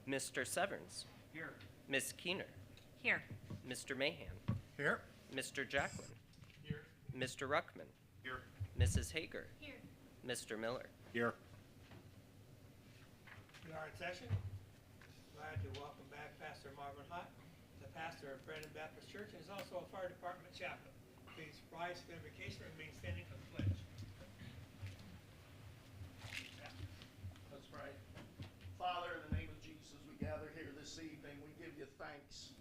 Mr. Severns. Here. Ms. Keener. Here. Mr. Mahan. Here. Mr. Jacklin. Here. Mr. Ruckman. Here. Mrs. Hager. Here. Mr. Miller. Here. We are in session. Glad to welcome back Pastor Marvin Hutt, the pastor of Vernon Baptist Church, and is also a fire department chaplain. Please rise for the invocation and remain standing for the pledge. Let's pray. Father, in the name of Jesus, we gather here this evening. We give you thanks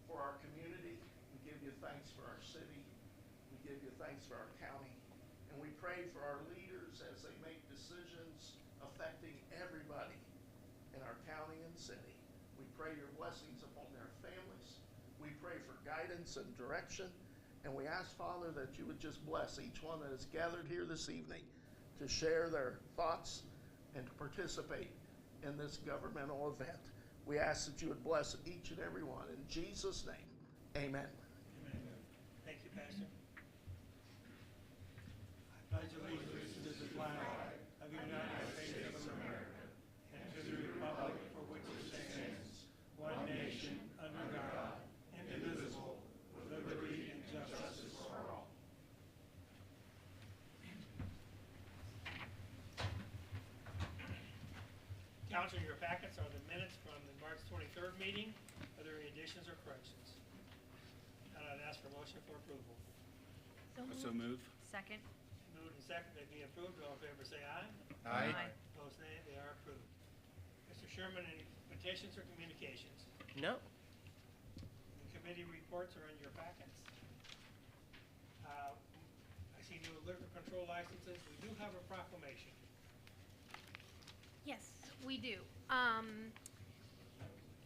for our community. We give you thanks for our city. We give you thanks for our county. And we pray for our leaders as they make decisions affecting everybody in our county and city. We pray your blessings upon their families. We pray for guidance and direction. And we ask, Father, that you would just bless each one that is gathered here this evening to share their thoughts and to participate in this governmental event. We ask that you would bless each and every one. In Jesus' name, amen. Amen. Thank you, Pastor. I pledge allegiance to the flag of the United States of America and to the republic for which it stands, one nation, under God, indivisible, with liberty and justice for all. Council, your packets are the minutes from the March 23rd meeting. Are there any additions or corrections? And I'd ask for a motion for approval. So move. Second. Moved and seconded, they be approved. All in favor say aye. Aye. Opposed, nay. They are approved. Mr. Sherman, any petitions or communications? No. The committee reports are in your packets. I see no liquor control licenses. We do have a proclamation. Yes, we do.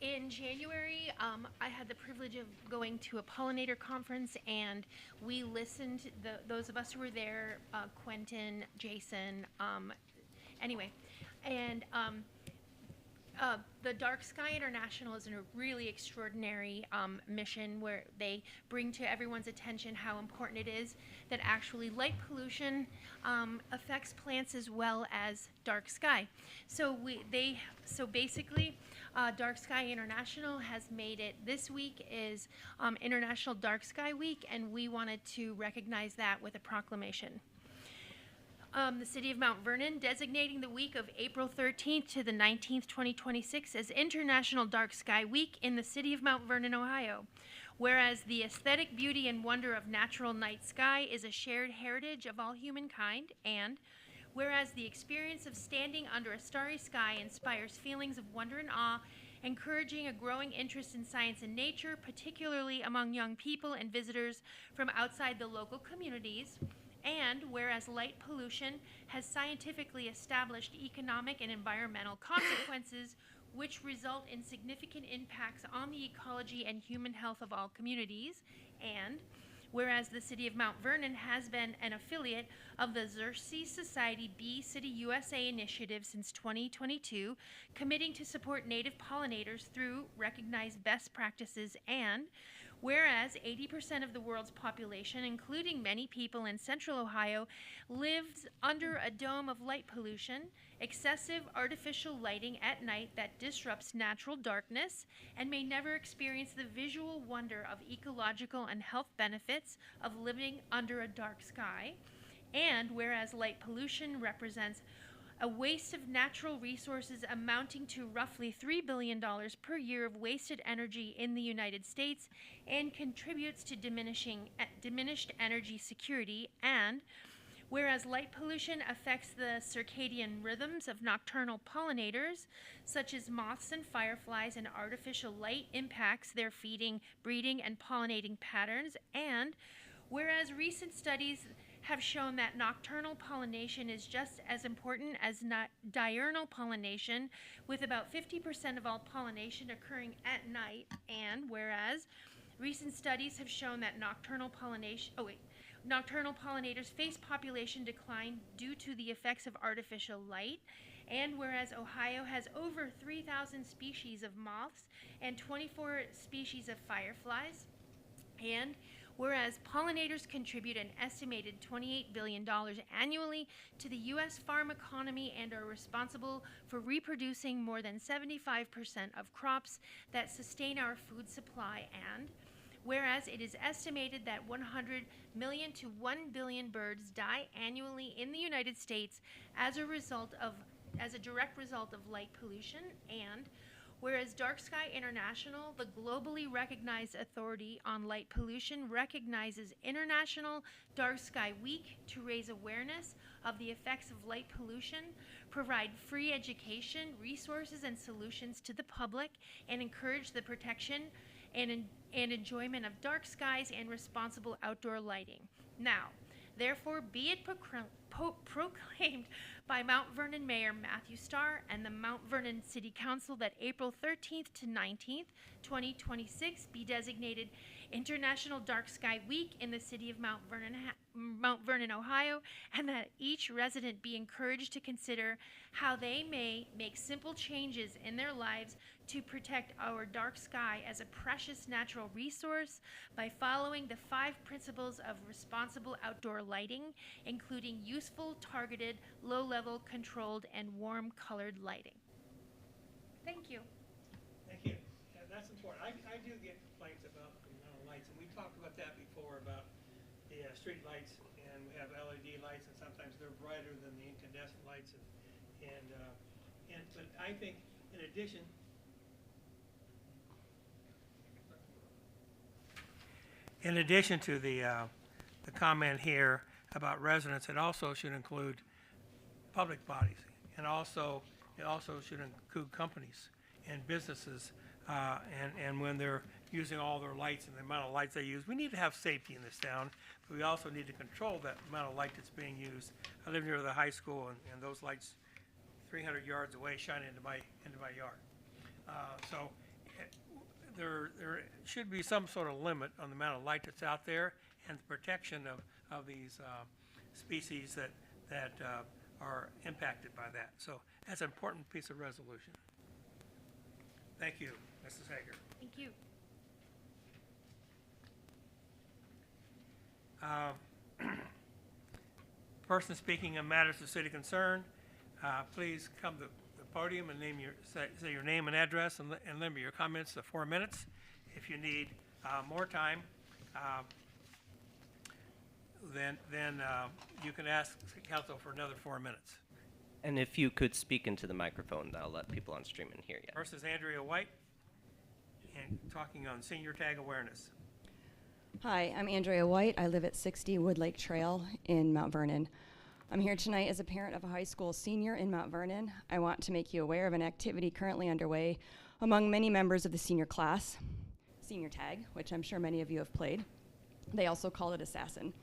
In January, I had the privilege of going to a pollinator conference, and we listened, those of us who were there, Quentin, Jason, anyway, and the Dark Sky International is a really extraordinary mission where they bring to everyone's attention how important it is that actually light pollution affects plants as well as dark sky. So basically, Dark Sky International has made it. This week is International Dark Sky Week, and we wanted to recognize that with a proclamation. The City of Mount Vernon designating the week of April 13th to the 19th, 2026 as International Dark Sky Week in the City of Mount Vernon, Ohio. Whereas the aesthetic beauty and wonder of natural night sky is a shared heritage of all humankind, and whereas the experience of standing under a starry sky inspires feelings of wonder and awe, encouraging a growing interest in science and nature, particularly among young people and visitors from outside the local communities. And whereas light pollution has scientifically established economic and environmental consequences which result in significant impacts on the ecology and human health of all communities, and whereas the City of Mount Vernon has been an affiliate of the Xerces Society Bee City USA initiative since 2022, committing to support native pollinators through recognized best practices, and whereas 80% of the world's population, including many people in central Ohio, lives under a dome of light pollution, excessive artificial lighting at night that disrupts natural darkness, and may never experience the visual wonder of ecological and health benefits of living under a dark sky. And whereas light pollution represents a waste of natural resources amounting to roughly $3 billion per year of wasted energy in the United States and contributes to diminished energy security, and whereas light pollution affects the circadian rhythms of nocturnal pollinators, such as moths and fireflies, and artificial light impacts their feeding, breeding, and pollinating patterns, and whereas recent studies have shown that nocturnal pollination is just as important as diurnal pollination, with about 50% of all pollination occurring at night, and whereas recent studies have shown that nocturnal pollinators face population decline due to the effects of artificial light, and whereas Ohio has over 3,000 species of moths and 24 species of fireflies, and Whereas pollinators contribute an estimated $28 billion annually to the U.S. farm economy and are responsible for reproducing more than 75% of crops that sustain our food supply. And whereas it is estimated that 100 million to 1 billion birds die annually in the United States as a direct result of light pollution. And whereas Dark Sky International, the globally recognized authority on light pollution, recognizes International Dark Sky Week to raise awareness of the effects of light pollution, provide free education, resources, and solutions to the public, and encourage the protection and enjoyment of dark skies and responsible outdoor lighting. Now, therefore, be it proclaimed by Mount Vernon Mayor Matthew Starr and the Mount Vernon City Council that April 13th to 19th, 2026 be designated International Dark Sky Week in the city of Mount Vernon, Ohio, and that each resident be encouraged to consider how they may make simple changes in their lives to protect our dark sky as a precious natural resource by following the 5 principles of responsible outdoor lighting, including useful, targeted, low-level, controlled, and warm-colored lighting. Thank you. Thank you. Yeah, that's important. I do get complaints about the amount of lights, and we talked about that before about the street lights, and we have LED lights, and sometimes they're brighter than the incandescent lights, but I think in addition to the comment here about residents, it also should include public bodies, and it also should include companies and businesses, and when they're using all their lights and the amount of lights they use. We need to have safety in this town, but we also need to control that amount of light that's being used. I live near the high school, and those lights 300 yards away shine into my yard. So there should be some sort of limit on the amount of light that's out there and the protection of these species that are impacted by that. So that's an important piece of resolution. Thank you, Mrs. Hager. Thank you. Person speaking on matters of city concern, please come to the podium and say your name and address and limit your comments to 4 minutes. If you need more time, then you can ask council for another 4 minutes. And if you could speak into the microphone, that'll let people on streaming hear you. First is Andrea White, and talking on senior tag awareness. Hi, I'm Andrea White. I live at 60 Wood Lake Trail in Mount Vernon. I'm here tonight as a parent of a high school senior in Mount Vernon. I want to make you aware of an activity currently underway among many members of the senior class, senior tag, which I'm sure many of you have played. They also call it Assassin.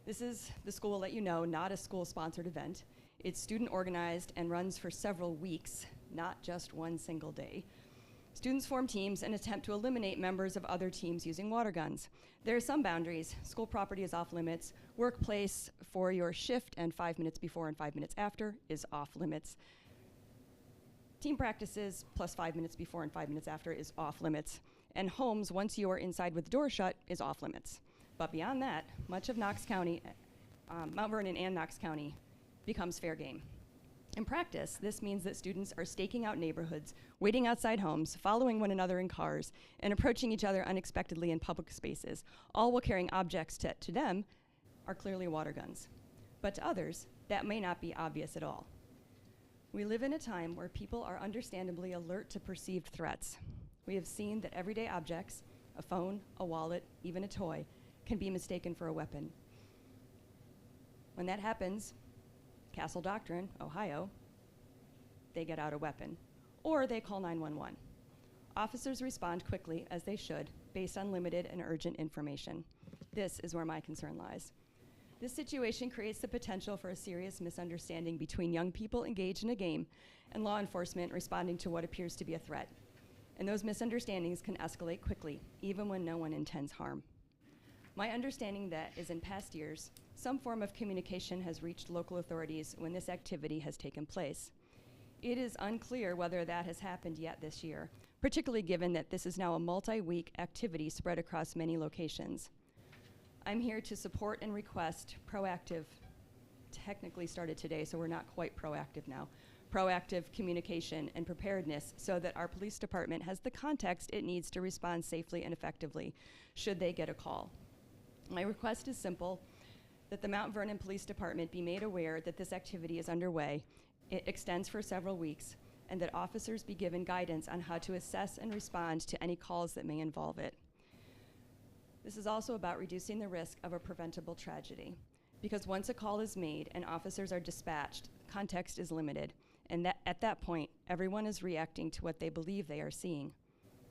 This is, the school will let you know, not a school-sponsored event. It's student organized and runs for several weeks, not just one single day. Students form teams and attempt to eliminate members of other teams using water guns. There are some boundaries. School property is off limits. Workplace for your shift and 5 minutes before and 5 minutes after is off limits. Team practices plus 5 minutes before and 5 minutes after is off limits. And homes, once you are inside with the door shut, is off limits. But beyond that, much of Knox County, Mount Vernon and Knox County, becomes fair game. In practice, this means that students are staking out neighborhoods, waiting outside homes, following one another in cars, and approaching each other unexpectedly in public spaces, all while carrying objects that, to them, are clearly water guns. But to others, that may not be obvious at all. We live in a time where people are understandably alert to perceived threats. We have seen that everyday objects, a phone, a wallet, even a toy, can be mistaken for a weapon. When that happens, Castle Doctrine, Ohio, they get out a weapon, or they call 911. Officers respond quickly, as they should, based on limited and urgent information. This is where my concern lies. This situation creates the potential for a serious misunderstanding between young people engaged in a game and law enforcement responding to what appears to be a threat. And those misunderstandings can escalate quickly, even when no one intends harm. My understanding that is in past years, some form of communication has reached local authorities when this activity has taken place. It is unclear whether that has happened yet this year, particularly given that this is now a multi-week activity spread across many locations. I'm here to support and request proactive, technically started today, so we're not quite proactive now, proactive communication and preparedness so that our police department has the context it needs to respond safely and effectively should they get a call. My request is simple, that the Mount Vernon Police Department be made aware that this activity is underway, it extends for several weeks, and that officers be given guidance on how to assess and respond to any calls that may involve it. This is also about reducing the risk of a preventable tragedy, because once a call is made and officers are dispatched, context is limited, and that at that point, everyone is reacting to what they believe they are seeing.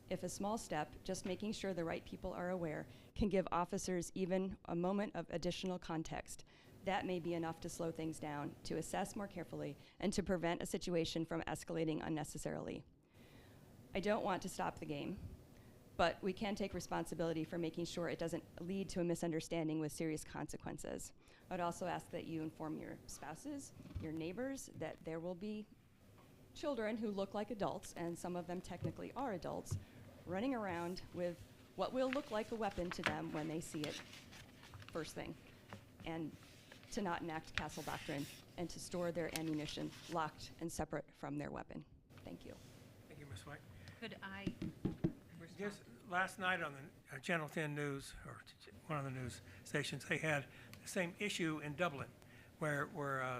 If a small step, just making sure the right people are aware, can give officers even a moment of additional context, that may be enough to slow things down, to assess more carefully, and to prevent a situation from escalating unnecessarily. I don't want to stop the game, but we can take responsibility for making sure it doesn't lead to a misunderstanding with serious consequences. I'd also ask that you inform your spouses, your neighbors, that there will be children who look like adults, and some of them technically are adults, running around with what will look like a weapon to them when they see it first thing, and to not enact castle doctrine, and to store their ammunition locked and separate from their weapon. Thank you. Thank you, Ms. White. Could I respond? Just last night on the Channel 10 News, or one of the news stations, they had the same issue in Dublin, where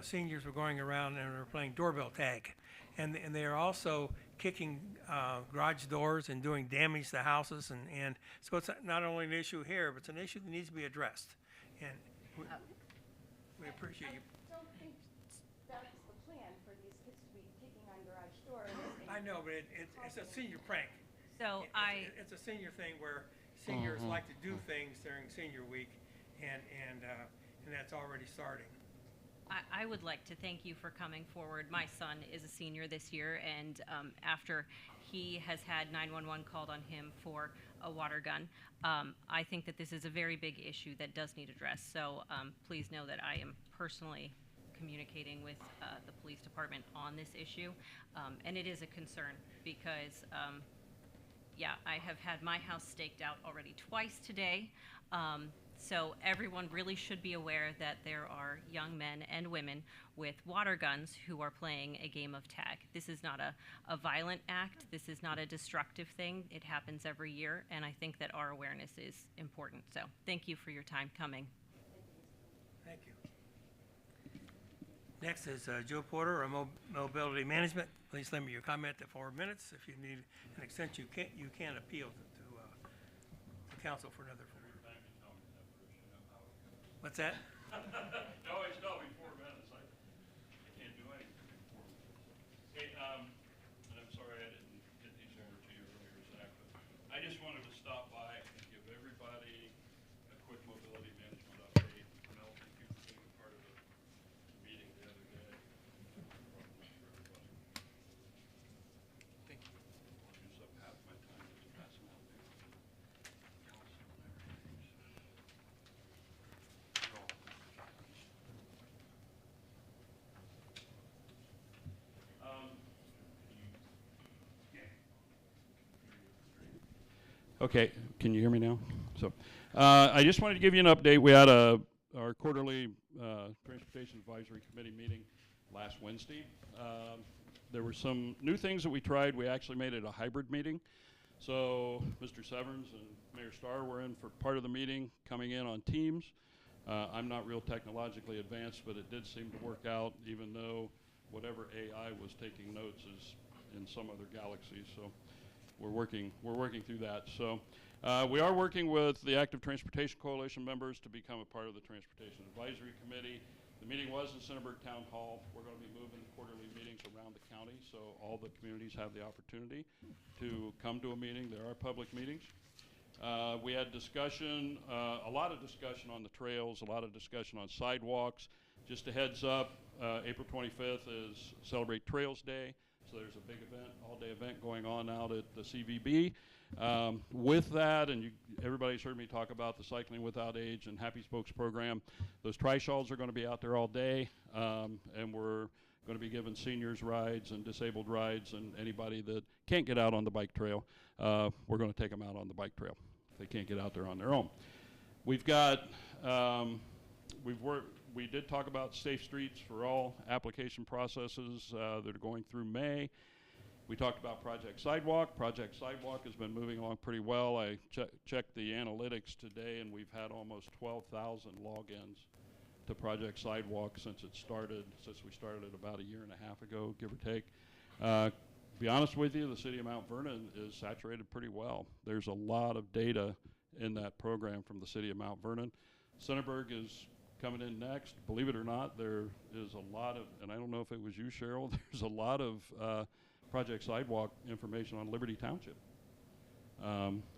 seniors were going around and were playing doorbell tag. And they are also kicking garage doors and doing damage to houses. And so it's not only an issue here, but it's an issue that needs to be addressed. And we appreciate you. I don't think that's the plan for these kids to be kicking on garage doors. I know, but it's a senior prank. So It's a senior thing where seniors like to do things during senior week, and that's already starting. I would like to thank you for coming forward. My son is a senior this year, and after he has had 911 called on him for a water gun, I think that this is a very big issue that does need addressed. So please know that I am personally communicating with the police department on this issue, and it is a concern because yeah, I have had my house staked out already twice today. So everyone really should be aware that there are young men and women with water guns who are playing a game of tag. This is not a violent act. This is not a destructive thing. It happens every year, and I think that our awareness is important. So thank you for your time coming. Thank you. Next is Joe Porter, of Mobility Management. Please limit your comment to 4 minutes. If you need an extension, you can appeal to council for another 4 minutes. What's that? No, it's not 4 minutes. I can't do anything in 4 minutes. Hey, and I'm sorry I didn't get these over to you earlier, Zach, but I just wanted to stop by and give everybody a quick mobility management update. Mel, thank you for being a part of the meeting the other day. Thank you. I'll use up half my time just passing out there. Council and everything. Okay, can you hear me now? So, I just wanted to give you an update. We had our quarterly Transportation Advisory Committee meeting last Wednesday. There were some new things that we tried. We actually made it a hybrid meeting. So Mr. Severns and Mayor Starr were in for part of the meeting, coming in on Teams. I'm not real technologically advanced, but it did seem to work out, even though whatever AI was taking notes is in some other galaxy. So we're working through that. So we are working with the Active Transportation Coalition members to become a part of the Transportation Advisory Committee. The meeting was in Centerburg Town Hall. We're going to be moving quarterly meetings around the county, so all the communities have the opportunity to come to a meeting. There are public meetings. We had discussion, a lot of discussion on the trails, a lot of discussion on sidewalks. Just a heads up, April 25th is Celebrate Trails Day. So there's a big event, all-day event going on out at the CVB. With that, and everybody's heard me talk about the Cycling Without Age and Happy Spokes program. Those tri-shawls are going to be out there all day, and we're going to be giving seniors rides and disabled rides, and anybody that can't get out on the bike trail, we're going to take them out on the bike trail if they can't get out there on their own. We've got, we did talk about Safe Streets for All application processes that are going through May. We talked about Project Sidewalk. Project Sidewalk has been moving along pretty well. I checked the analytics today, and we've had almost 12,000 logins to Project Sidewalk since we started it about a year and a half ago, give or take. To be honest with you, the city of Mount Vernon is saturated pretty well. There's a lot of data in that program from the city of Mount Vernon. Centerburg is coming in next. Believe it or not, there is a lot of, and I don't know if it was you, Cheryl, there's a lot of Project Sidewalk information on Liberty Township,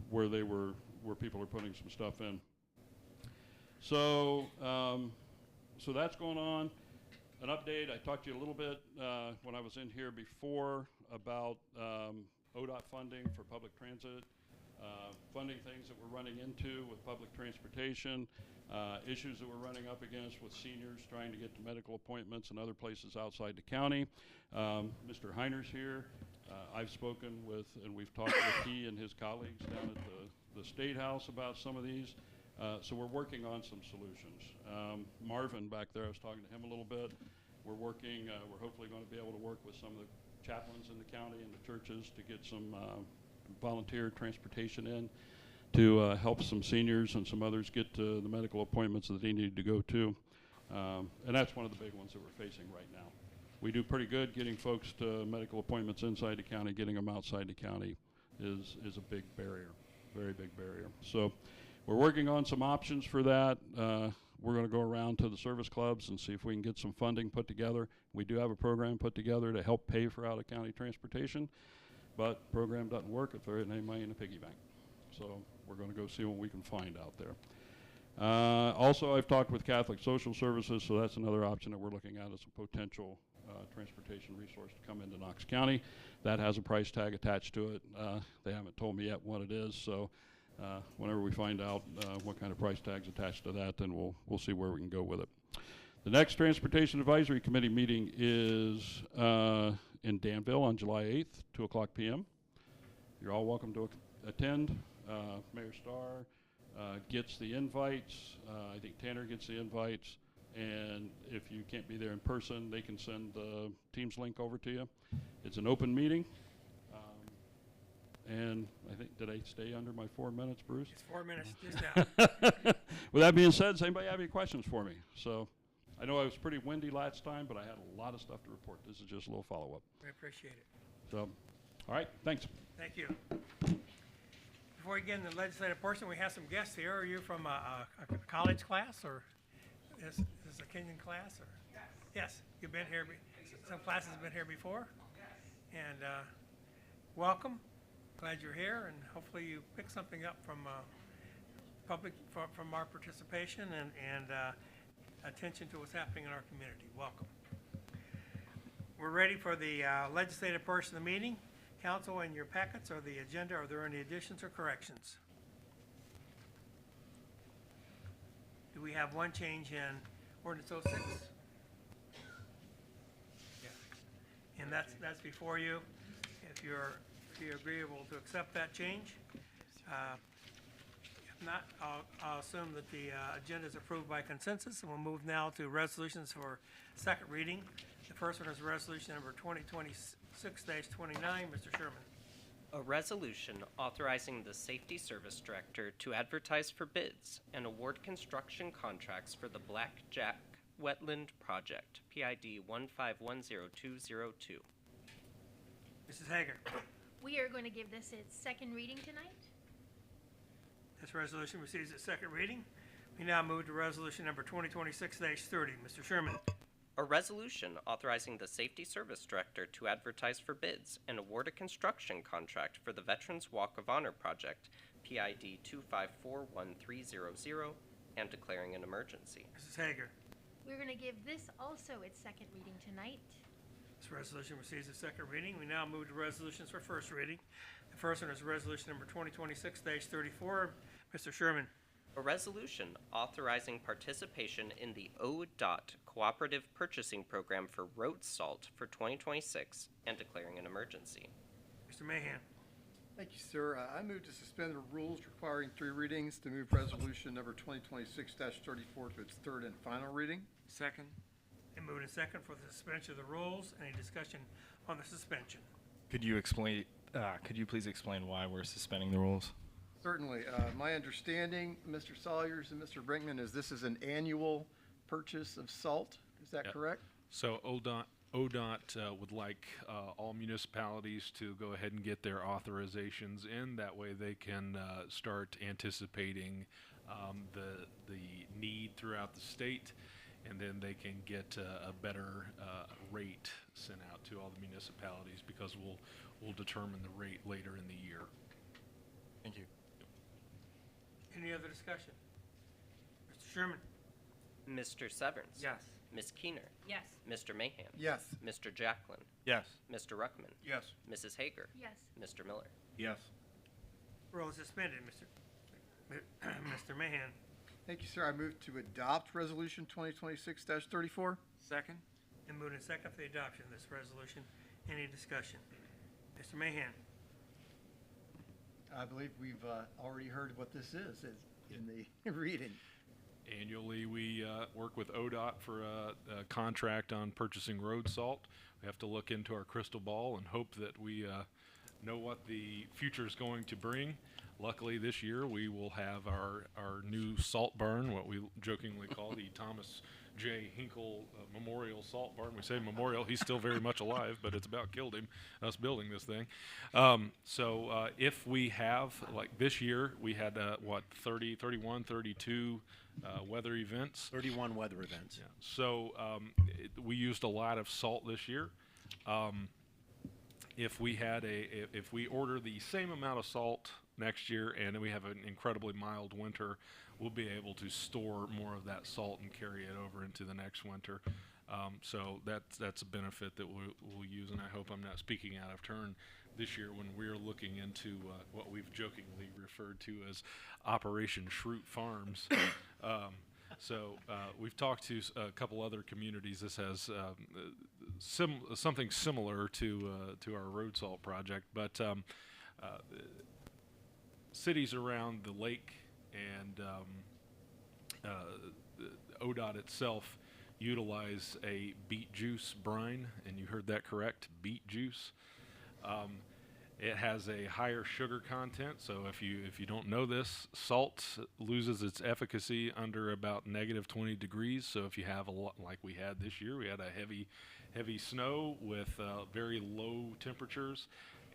where people are putting some stuff in. So, so that's going on. An update, I talked to you a little bit when I was in here before about ODOT funding for public transit, funding things that we're running into with public transportation, issues that we're running up against with seniors trying to get to medical appointments and other places outside the county. Mr. Heiner's here. I've spoken with, and we've talked with he and his colleagues down at the State House about some of these. So we're working on some solutions. Marvin back there, I was talking to him a little bit. We're working, we're hopefully going to be able to work with some of the chaplains in the county and the churches to get some volunteer transportation in to help some seniors and some others get to the medical appointments that they need to go to. And that's one of the big ones that we're facing right now. We do pretty good getting folks to medical appointments inside the county. Getting them outside the county is a big barrier, very big barrier. So we're working on some options for that. We're going to go around to the service clubs and see if we can get some funding put together. We do have a program put together to help pay for out-of-county transportation, but the program doesn't work if there isn't any money in the piggy bank. So we're going to go see what we can find out there. Also, I've talked with Catholic Social Services, so that's another option that we're looking at as a potential transportation resource to come into Knox County. That has a price tag attached to it. They haven't told me yet what it is, so whenever we find out what kind of price tag's attached to that, then we'll see where we can go with it. The next Transportation Advisory Committee meeting is in Danville on July 8th, 2 o'clock p.m. You're all welcome to attend. Mayor Starr gets the invites. I think Tanner gets the invites. And if you can't be there in person, they can send the Teams link over to you. It's an open meeting. And I think, did I stay under my 4 minutes, Bruce? It's 4 minutes just now. With that being said, does anybody have any questions for me? So I know I was pretty windy last time, but I had a lot of stuff to report. This is just a little follow-up. We appreciate it. So, all right, thanks. Thank you. Before we get in the legislative portion, we have some guests here. Are you from a college class, or is this a Kenyon class? Or? Yes. Yes, you've been here. Some classes have been here before. Yes. And welcome. Glad you're here, and hopefully you pick something up from from our participation and attention to what's happening in our community. Welcome. We're ready for the legislative portion of the meeting. Council, in your packets or the agenda, are there any additions or corrections? Do we have one change in ordinance 06? Yeah. And that's before you. If you're agreeable to accept that change. If not, I'll assume that the agenda is approved by consensus, and we'll move now to resolutions for second reading. The first one is resolution number 2026-29. Mr. Sherman. A resolution authorizing the Safety Service Director to advertise for bids and award construction contracts for the Blackjack Wetland Project, PID 1510202. Mrs. Hager. We are going to give this its second reading tonight. This resolution receives its second reading. We now move to resolution number 2026-30. Mr. Sherman. A resolution authorizing the Safety Service Director to advertise for bids and award a construction contract for the Veterans Walk of Honor Project, PID 2541300, and declaring an emergency. Mrs. Hager. We're going to give this also its second reading tonight. This resolution receives its second reading. We now move to resolutions for first reading. The first one is resolution number 2026-34. Mr. Sherman. A resolution authorizing participation in the ODOT Cooperative Purchasing Program for road salt for 2026 and declaring an emergency. Mr. Mahan. Thank you, sir. I move to suspend the rules requiring 3 readings to move resolution number 2026-34 to its third and final reading. Second. And moved and second for the suspension of the rules. Any discussion on the suspension? Could you explain? Could you please explain why we're suspending the rules? Certainly. My understanding, Mr. Sawyers and Mr. Brinkman, is this is an annual purchase of salt. Is that Yep. correct? So ODOT would like all municipalities to go ahead and get their authorizations in. That way they can start anticipating the need throughout the state, and then they can get a better rate sent out to all the municipalities, because we'll determine the rate later in the year. Thank you. Any other discussion? Mr. Sherman? Mr. Severns. Yes. Ms. Keener. Yes. Mr. Mahan. Yes. Mr. Jacklin. Yes. Mr. Ruckman. Yes. Mrs. Hager. Yes. Mr. Miller. Yes. Rules suspended, Mr. Mahan. Thank you, sir. I move to adopt resolution 2026-34. Second. And moved and second for the adoption of this resolution. Any discussion? Mr. Mahan. I believe we've already heard what this is in the reading. Annually, we work with ODOT for a contract on purchasing road salt. We have to look into our crystal ball and hope that we know what the future is going to bring. Luckily, this year we will have our new salt barn, what we jokingly call the Thomas J. Hinkle Memorial Salt Barn. We say memorial, he's still very much alive, but it's about killed him, us building this thing. So if we have, like this year, we had, 31, 32 weather events. 31 weather events. Yeah. So we used a lot of salt this year. If we order the same amount of salt next year and we have an incredibly mild winter, we'll be able to store more of that salt and carry it over into the next winter. So that's a benefit that we'll use, and I hope I'm not speaking out of turn this year when we're looking into what we've jokingly referred to as Operation Shroot Farms. So we've talked to a couple other communities. This has something similar to our road salt project, but cities around the lake and ODOT itself utilize a beet juice brine, and you heard that correct, beet juice. It has a higher sugar content, so if you don't know this, salt loses its efficacy under about -20 degrees. So if you have a lot like we had this year, we had a heavy snow with very low temperatures,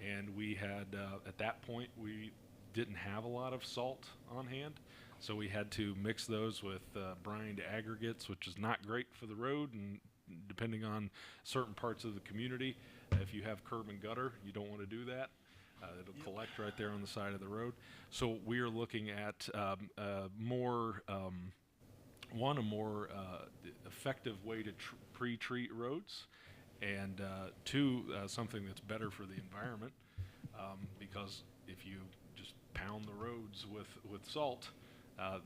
and we had at that point we didn't have a lot of salt on hand, so we had to mix those with brined aggregates, which is not great for the road, and depending on certain parts of the community, if you have curb and gutter, you don't want to do that. It'll collect right there on the side of the road. So we are looking at a more effective way to pre-treat roads, and something that's better for the environment, because if you just pound the roads with salt,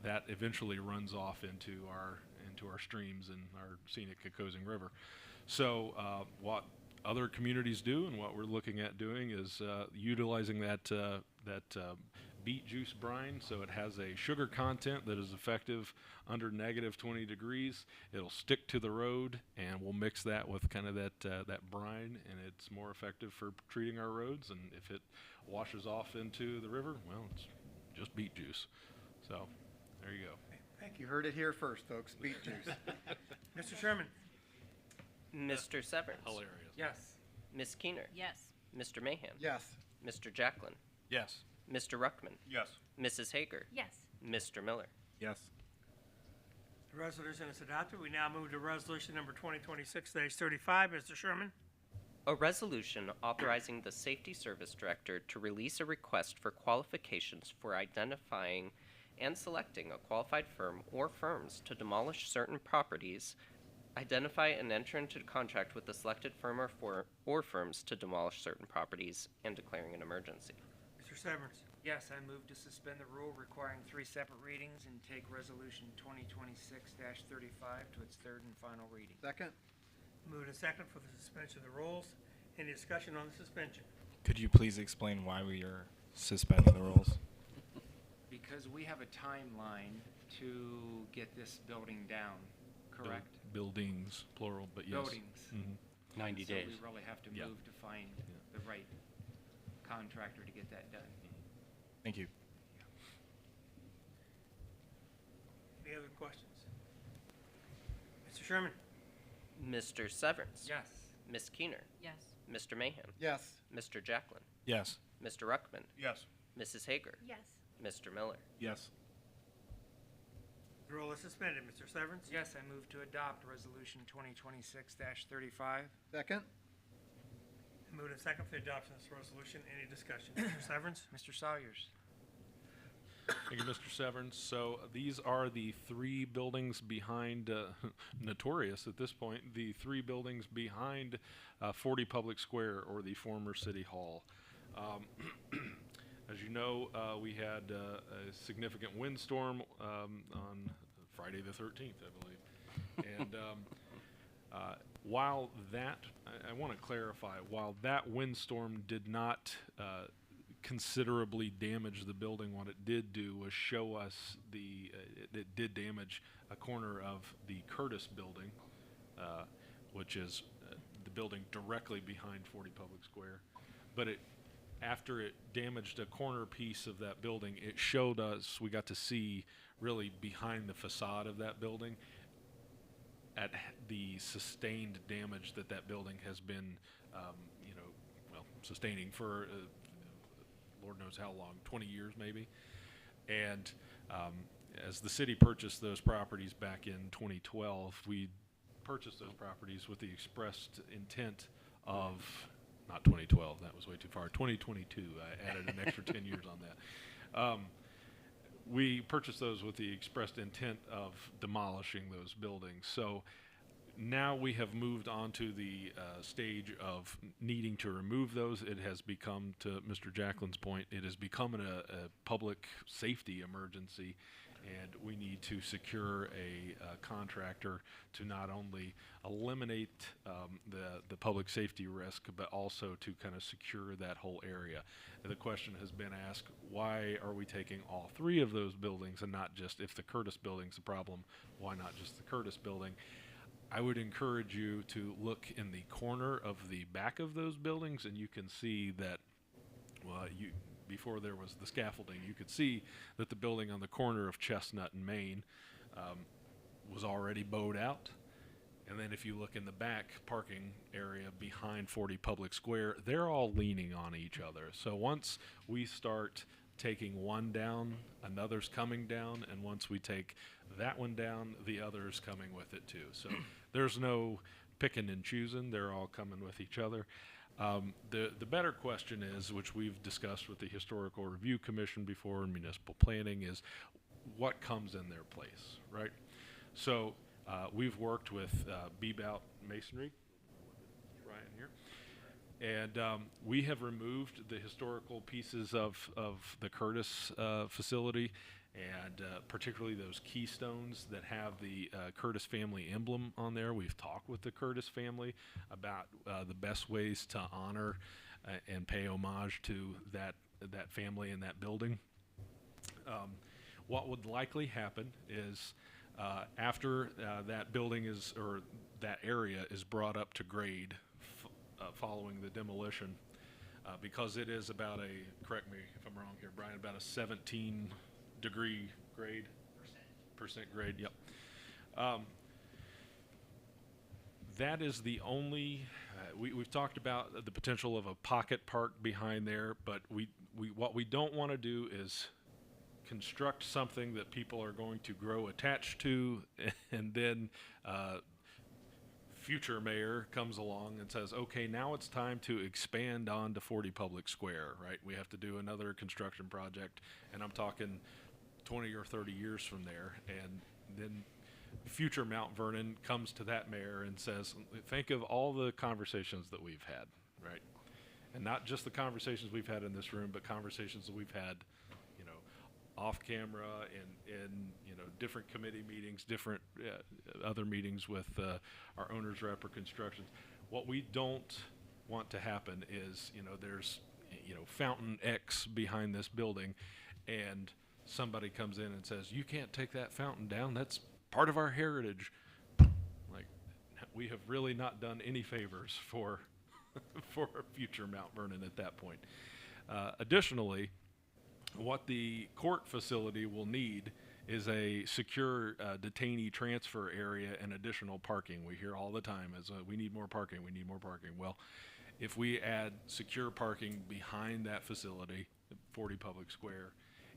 that eventually runs off into our streams and our scenic Kokosing River. So what other communities do, and what we're looking at doing, is utilizing that beet juice brine. So it has a sugar content that is effective under -20 degrees. It'll stick to the road, and we'll mix that with kind of that brine, and it's more effective for treating our roads. And if it washes off into the river, well, it's just beet juice. So there you go. Thank you. Heard it here first, folks. Beet juice. Mr. Sherman? Mr. Severns. Hilarious. Yes. Ms. Keener. Yes. Mr. Mahan. Yes. Mr. Jacklin. Yes. Mr. Ruckman. Yes. Mrs. Hager. Yes. Mr. Miller. Yes. The resolution is adopted. We now move to resolution number 2026-35. Mr. Sherman? A resolution authorizing the Safety Service Director to release a request for qualifications for identifying and selecting a qualified firm or firms to demolish certain properties, identify and enter into contract with the selected firm or firms to demolish certain properties, and declaring an emergency. Mr. Severns? Yes, I move to suspend the rule requiring 3 separate readings and take resolution 2026-35 to its third and final reading. Second. Moved and second for the suspension of the rules. Any discussion on the suspension? Could you please explain why we are suspending the rules? Because we have a timeline to get this building down, correct? Buildings, plural, but yes. Buildings. Mhm. 90 So days. we really have to Yeah. move to find the right contractor to get that done. Thank you. Any other questions? Mr. Sherman? Mr. Severance. Yes. Ms. Keener. Yes. Mr. Mahan. Yes. Mr. Jacklin. Yes. Mr. Ruckman. Yes. Mrs. Hager. Yes. Mr. Miller. Yes. The rule is suspended. Mr. Severance? Yes, I move to adopt Resolution 2026-35. Second? Moved and second for the adoption of this resolution. Any discussion? Mr. Severance? Mr. Salyers. Thank you, Mr. Severance. So these are the three buildings behind, notorious at this point, the three buildings behind 40 Public Square, or the former City Hall. As you know, we had a significant windstorm on Friday the 13th, I believe. And while that, I want to clarify, while that windstorm did not considerably damage the building, what it did do was show us it did damage a corner of the Curtis building, which is the building directly behind 40 Public Square. But after it damaged a corner piece of that building, it showed us, we got to see really behind the facade of that building at the sustained damage that building has been, sustaining for Lord knows how long, 20 years maybe. And as the city purchased those properties back in 2012, we purchased those properties with the expressed intent of, not 2012, that was way too far, 2022, I added an extra 10 years on that. We purchased those with the expressed intent of demolishing those buildings. So now we have moved on to the stage of needing to remove those. It has become, to Mr. Jacklin's point, it has become a public safety emergency, and we need to secure a contractor to not only eliminate the public safety risk, but also to kind of secure that whole area. The question has been asked, why are we taking all three of those buildings and not just, if the Curtis building's a problem, why not just the Curtis building? I would encourage you to look in the corner of the back of those buildings, and you can see that, well, before there was the scaffolding, you could see that the building on the corner of Chestnut and Main was already bowed out. And then if you look in the back parking area behind 40 Public Square, they're all leaning on each other. So once we start taking one down, another's coming down, and once we take that one down, the other's coming with it too. So there's no picking and choosing, they're all coming with each other. The better question is, which we've discussed with the Historical Review Commission before and municipal planning, is what comes in their place, right? So we've worked with Bebout Masonry, Ryan here, and we have removed the historical pieces of the Curtis facility, and particularly those keystones that have the Curtis family emblem on there. We've talked with the Curtis family about the best ways to honor and pay homage to that family and that building. What would likely happen is after that building is, or that area is brought up to grade following the demolition, because it is about a, correct me if I'm wrong here, Brian, about a 17-degree grade? Percent grade, yep. That is the only, we've talked about the potential of a pocket park behind there, but what we don't want to do is construct something that people are going to grow attached to, and then future mayor comes along and says, okay, now it's time to expand on to 40 Public Square, right? We have to do another construction project, and I'm talking 20 or 30 years from there, and then future Mount Vernon comes to that mayor and says, think of all the conversations that we've had, right? And not just the conversations we've had in this room, but conversations that we've had, you know, off camera and you know, different committee meetings, different other meetings with our owner's rep or construction. What we don't want to happen is, you know, there's Fountain X behind this building, and somebody comes in and says, you can't take that fountain down, that's part of our heritage. Like, we have really not done any favors for for future Mount Vernon at that point. Additionally, what the court facility will need is a secure detainee transfer area and additional parking. We hear all the time as we need more parking, we need more parking. Well, if we add secure parking behind that facility, 40 Public Square,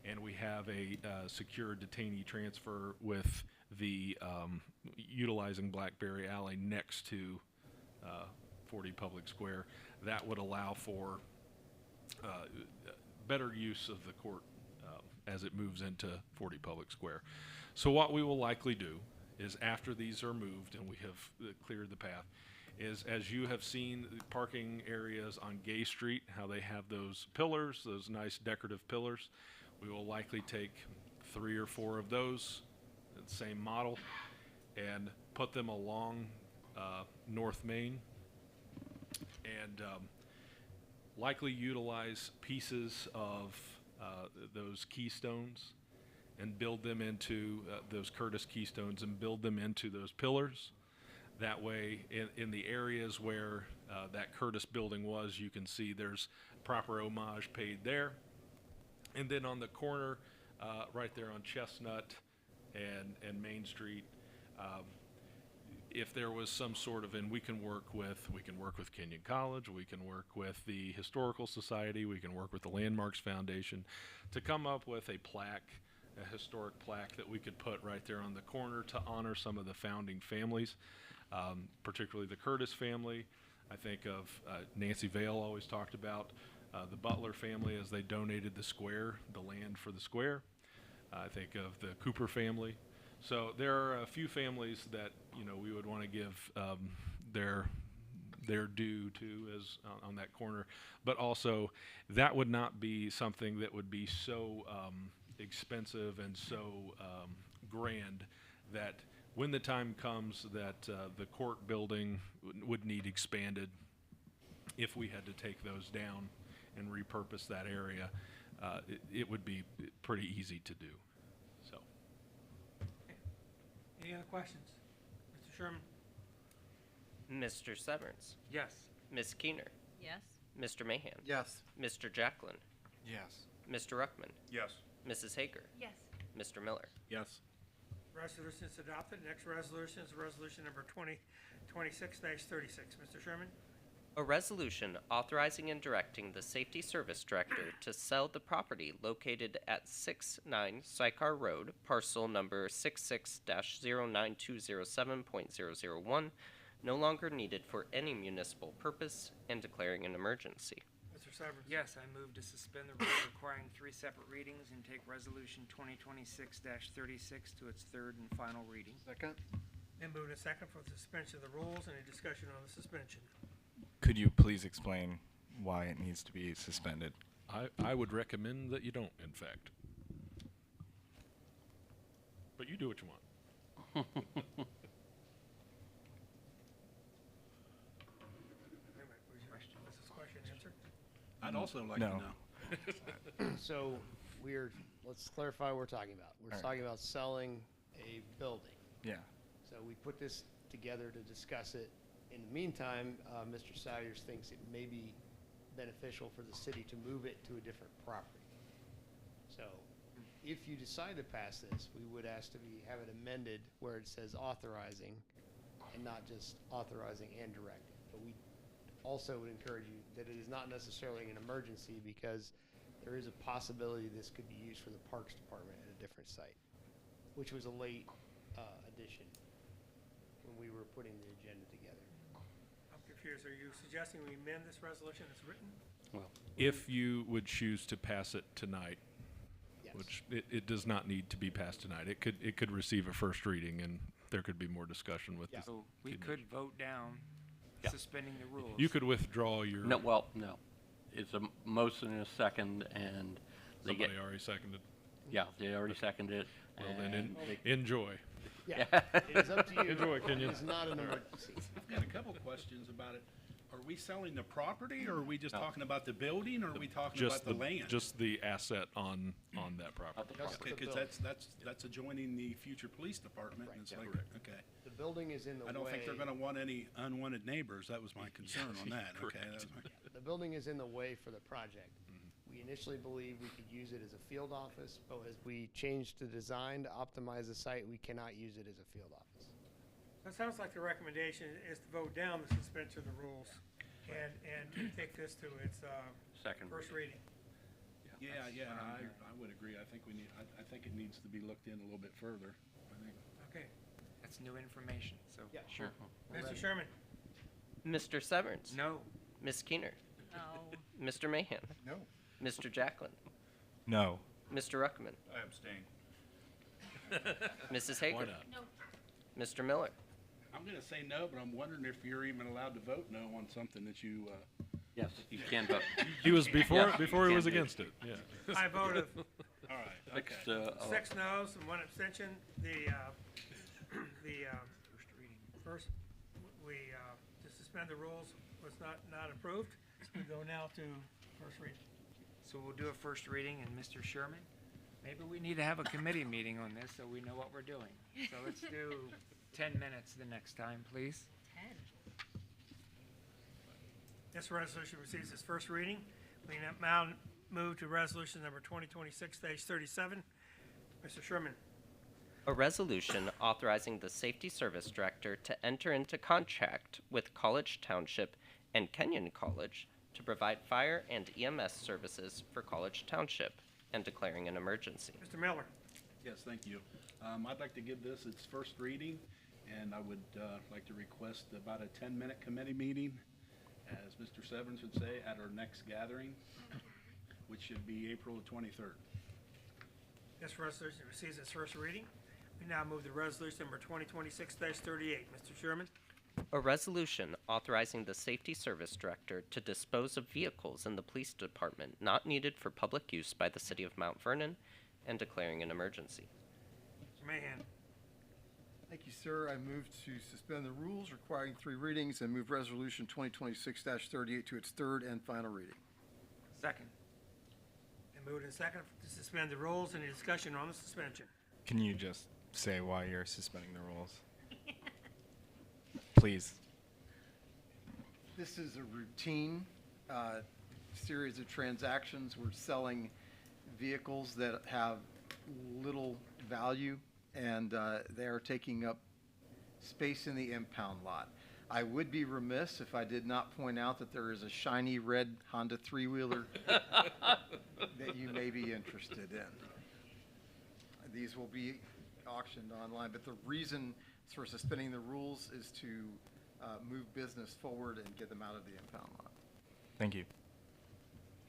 and we have a secure detainee transfer with the utilizing Blackberry Alley next to 40 Public Square, that would allow for better use of the court as it moves into 40 Public Square. So what we will likely do is, after these are moved and we have cleared the path, is, as you have seen the parking areas on Gay Street, how they have those pillars, those nice decorative pillars, we will likely take 3 or 4 of those, the same model, and put them along North Main, and likely utilize pieces of those keystones and build them into those Curtis keystones and build them into those pillars. That way, in the areas where that Curtis building was, you can see there's proper homage paid there. And then on the corner, right there on Chestnut and Main Street, if there was some sort of, and we can work with Kenyon College, we can work with the Historical Society, we can work with the Landmarks Foundation to come up with a plaque, a historic plaque that we could put right there on the corner to honor some of the founding families, particularly the Curtis family. I think of Nancy Vale always talked about the Butler family as they donated the square, the land for the square. I think of the Cooper family. So there are a few families that we would want to give their due to as on that corner, but also that would not be something that would be so expensive and so grand that when the time comes that the court building would need expanded, if we had to take those down and repurpose that area, it would be pretty easy to do. So. Any other questions? Mr. Sherman? Mr. Severance, Yes. Ms. Keener, Yes. Mr. Mahan, Yes. Mr. Jacklin, Yes. Mr. Ruckman, Yes. Mrs. Hager, Yes. Mr. Miller. Yes. Resolution is adopted. Next resolution is resolution number 2026-36. Mr. Sherman? A resolution authorizing and directing the Safety Service Director to sell the property located at 69 Sycar Road, parcel number 66-09207.001, no longer needed for any municipal purpose, and declaring an emergency. Mr. Severance? Yes, I move to suspend the rules requiring 3 separate readings and take Resolution 2026-36 to its 3rd and final reading. Second? Then moved and second for the suspension of the rules. Any discussion on the suspension? Could you please explain why it needs to be suspended? I would recommend that you don't, in fact. But you do what you want. Was this question answered? I'd also like No. to know. So let's clarify what we're talking about. We're All right. talking about selling a building. Yeah. So we put this together to discuss it. In the meantime, Mr. Salyers thinks it may be beneficial for the city to move it to a different property. So if you decide to pass this, we would ask to have it amended where it says authorizing and not just authorizing and directing. But we also would encourage you that it is not necessarily an emergency because there is a possibility this could be used for the Parks Department at a different site, which was a late addition when we were putting the agenda together. I'm confused. Are you suggesting we amend this resolution as written? If you would choose to pass it tonight, Yes. which it does not need to be passed tonight. It could receive a first reading, and there could be more discussion with Yeah. this. So we Good could vote down Yeah. suspending the rules. You could withdraw your. No, no. It's a motion and a second, and they get, Somebody already seconded. yeah, they already seconded it. Well, then and they- enjoy. Yeah, it is up to you. Enjoy, Kenyon. It is not an emergency. I've got a couple questions about it. Are we selling the property, or are we just talking about the building, or are we talking Just about the land? Just the asset on that property. Okay, because that's adjoining the future police department, and it's like, okay. The building is in the way. I don't think they're gonna want any unwanted neighbors. That was my concern on that, okay? Correct. That was my- The building is in the way for the project. We initially believed we could use it as a field office, but as we changed the design to optimize the site, we cannot use it as a field office. It sounds like the recommendation is to vote down the suspension of the rules and to take this to its Second first reading. Yeah, I would agree. I think I think it needs to be looked in a little bit further. I think. Okay. That's new information, so. Yeah. Sure. Mr. Sherman? Mr. Severns? No. Ms. Keener? No. Mr. Mahan? No. Mr. Jacklin? No. Mr. Ruckman? I abstain. Mrs. Hager? Why not? No. Mr. Miller? I'm gonna say no, but I'm wondering if you're even allowed to vote no on something that you, Yes, you can vote. He was before Yeah, before he can was do. against it. Yeah. I voted all right, Six, okay. 6 noes and 1 abstention. First, to suspend the rules was not approved. We go now to first reading. So we'll do a first reading, and Mr. Sherman, maybe we need to have a committee meeting on this so we know what we're doing. So let's do 10 minutes the next time, please. 10. This resolution receives its first reading. We now move to resolution number 2026-37. Mr. Sherman? A resolution authorizing the Safety Service Director to enter into contract with College Township and Kenyon College to provide fire and EMS services for College Township and declaring an emergency. Mr. Miller? Yes, thank you. I'd like to give this its first reading, and I would like to request about a 10-minute committee meeting, as Mr. Severns would say, at our next gathering, which should be April the 23rd. This resolution receives its first reading. We now move to resolution number 2026-38. Mr. Sherman? A resolution authorizing the Safety Service Director to dispose of vehicles in the police department not needed for public use by the City of Mount Vernon and declaring an emergency. Mr. Mahan? Thank you, sir. I move to suspend the rules requiring 3 readings and move Resolution 2026-38 to its third and final reading. Second. And moved and second to suspend the rules. Any discussion on the suspension? Can you just say why you're suspending the rules? Please. This is a routine series of transactions. We're selling vehicles that have little value, and they are taking up space in the impound lot. I would be remiss if I did not point out that there is a shiny red Honda three-wheeler that you may be interested in. These will be auctioned online, but the reason for suspending the rules is to move business forward and get them out of the impound lot. Thank you.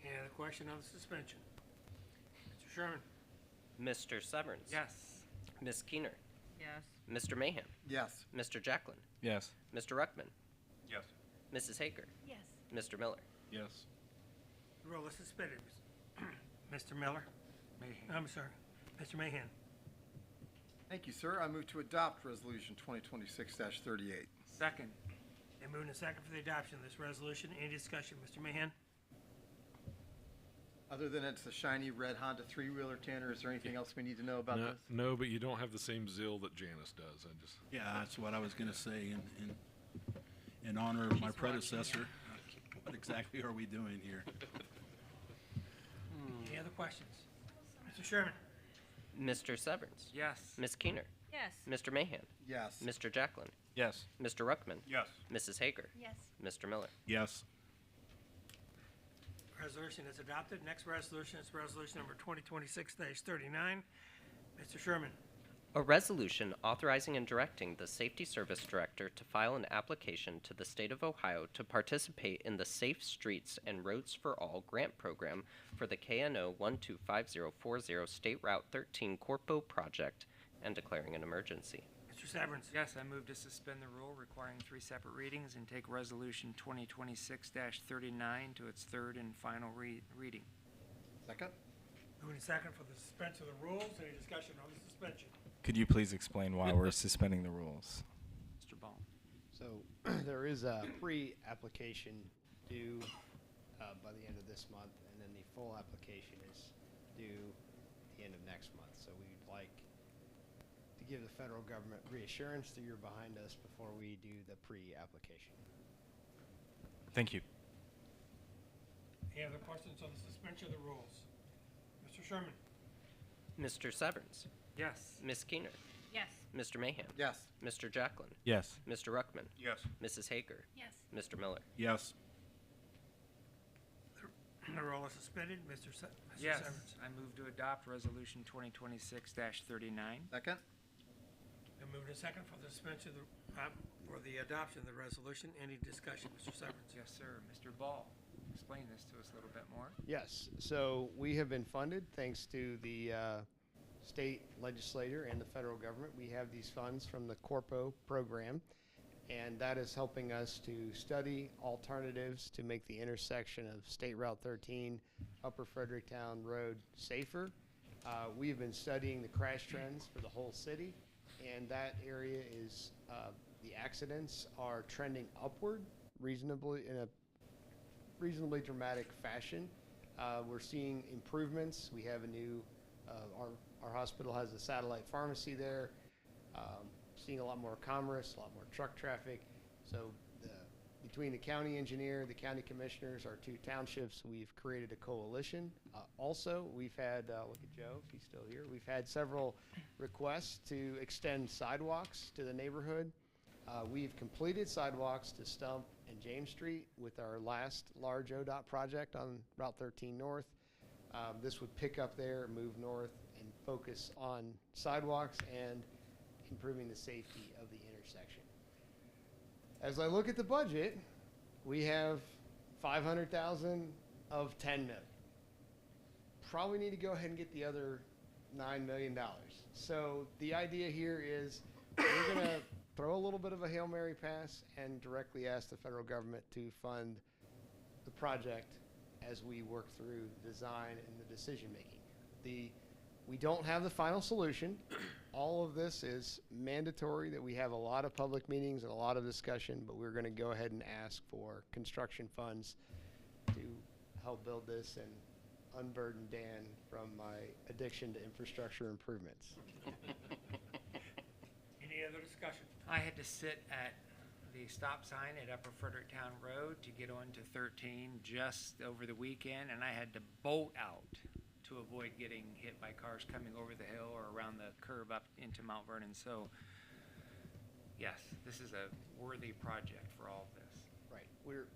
Any other question on the suspension? Mr. Sherman? Mr. Severns? Yes. Ms. Keener? Yes. Mr. Mahan? Yes. Mr. Jacklin? Yes. Mr. Ruckman? Yes. Mrs. Hager? Yes. Mr. Miller? Yes. The rule is suspended. Mr. Miller? Mahan. I'm sorry. Mr. Mahan? Thank you, sir. I move to adopt Resolution 2026-38. Second. And moved and second for the adoption of this resolution. Any discussion? Mr. Mahan? Other than it's a shiny red Honda three-wheeler, Tanner, is there anything else we need to know about No, this? no, but you don't have the same zeal that Janice does. I just. Yeah, that's what I was gonna say in honor of my She's watching predecessor. What exactly are we doing here? Any other questions? Mr. Sherman? Mr. Severns? Yes. Ms. Keener? Yes. Mr. Mahan? Yes. Mr. Jacklin? Yes. Mr. Ruckman? Yes. Mrs. Hager? Yes. Mr. Miller? Yes. Resolution is adopted. Next resolution is resolution number 2026-39. Mr. Sherman? A resolution authorizing and directing the Safety Service Director to file an application to the State of Ohio to participate in the Safe Streets and Roads for All grant program for the KNO 125040 State Route 13 Corpo project and declaring an emergency. Mr. Severns? Yes, I move to suspend the rule requiring 3 separate readings and take Resolution 2026-39 to its third and final reading. Second? Moving second for the suspension of the rules. Any discussion on the suspension? Could you please explain why we're suspending the rules? Mr. Baum. So There is a pre-application due by the end of this month, and then the full application is due the end of next month. So we'd like to give the federal government reassurance that you're behind us before we do the pre-application. Thank you. Any other questions on the suspension of the rules? Mr. Sherman? Mr. Severns, Yes. Ms. Keener, Yes. Mr. Mahan, Yes. Mr. Jacklin, Yes. Mr. Ruckman, Yes. Mrs. Hager, Yes. Mr. Miller. Yes. The roll is suspended. Mr. Yes. Severns. I move to adopt Resolution 2026-39. Second? Been moved and second for the suspension of the, for the adoption of the resolution. Any discussion, Mr. Severns? Yes, sir. Mr. Ball, explain this to us a little bit more. Yes, so we have been funded thanks to the state legislator and the federal government. We have these funds from the Corpo program, and that is helping us to study alternatives to make the intersection of State Route 13, Upper Fredericktown Road safer. We've been studying the crash trends for the whole city, and that area is, the accidents are trending upward reasonably in a reasonably dramatic fashion. We're seeing improvements. We have a new, our hospital has a satellite pharmacy there. Seeing a lot more commerce, a lot more truck traffic. So between the county engineer, the county commissioners, our two townships, we've created a coalition. Also, we've had, look at Joe, if he's still here, we've had several requests to extend sidewalks to the neighborhood. We've completed sidewalks to Stump and James Street with our last large ODOT project on Route 13 North. This would pick up there, move north, and focus on sidewalks and improving the safety of the intersection. As I look at the budget, we have 500,000 of 10 million. Probably need to go ahead and get the other $9 million. So the idea here is we're going to throw a little bit of a Hail Mary pass and directly ask the federal government to fund the project as we work through the design and the decision making. We don't have the final solution. All of this is mandatory that we have a lot of public meetings and a lot of discussion, but we're going to go ahead and ask for construction funds to help build this and unburden Dan from my addiction to infrastructure improvements. Any other discussion? I had to sit at the stop sign at Upper Fredericktown Road to get onto 13 just over the weekend, and I had to bolt out to avoid getting hit by cars coming over the hill or around the curve up into Mount Vernon. So, yes, this is a worthy project for all of this. Right.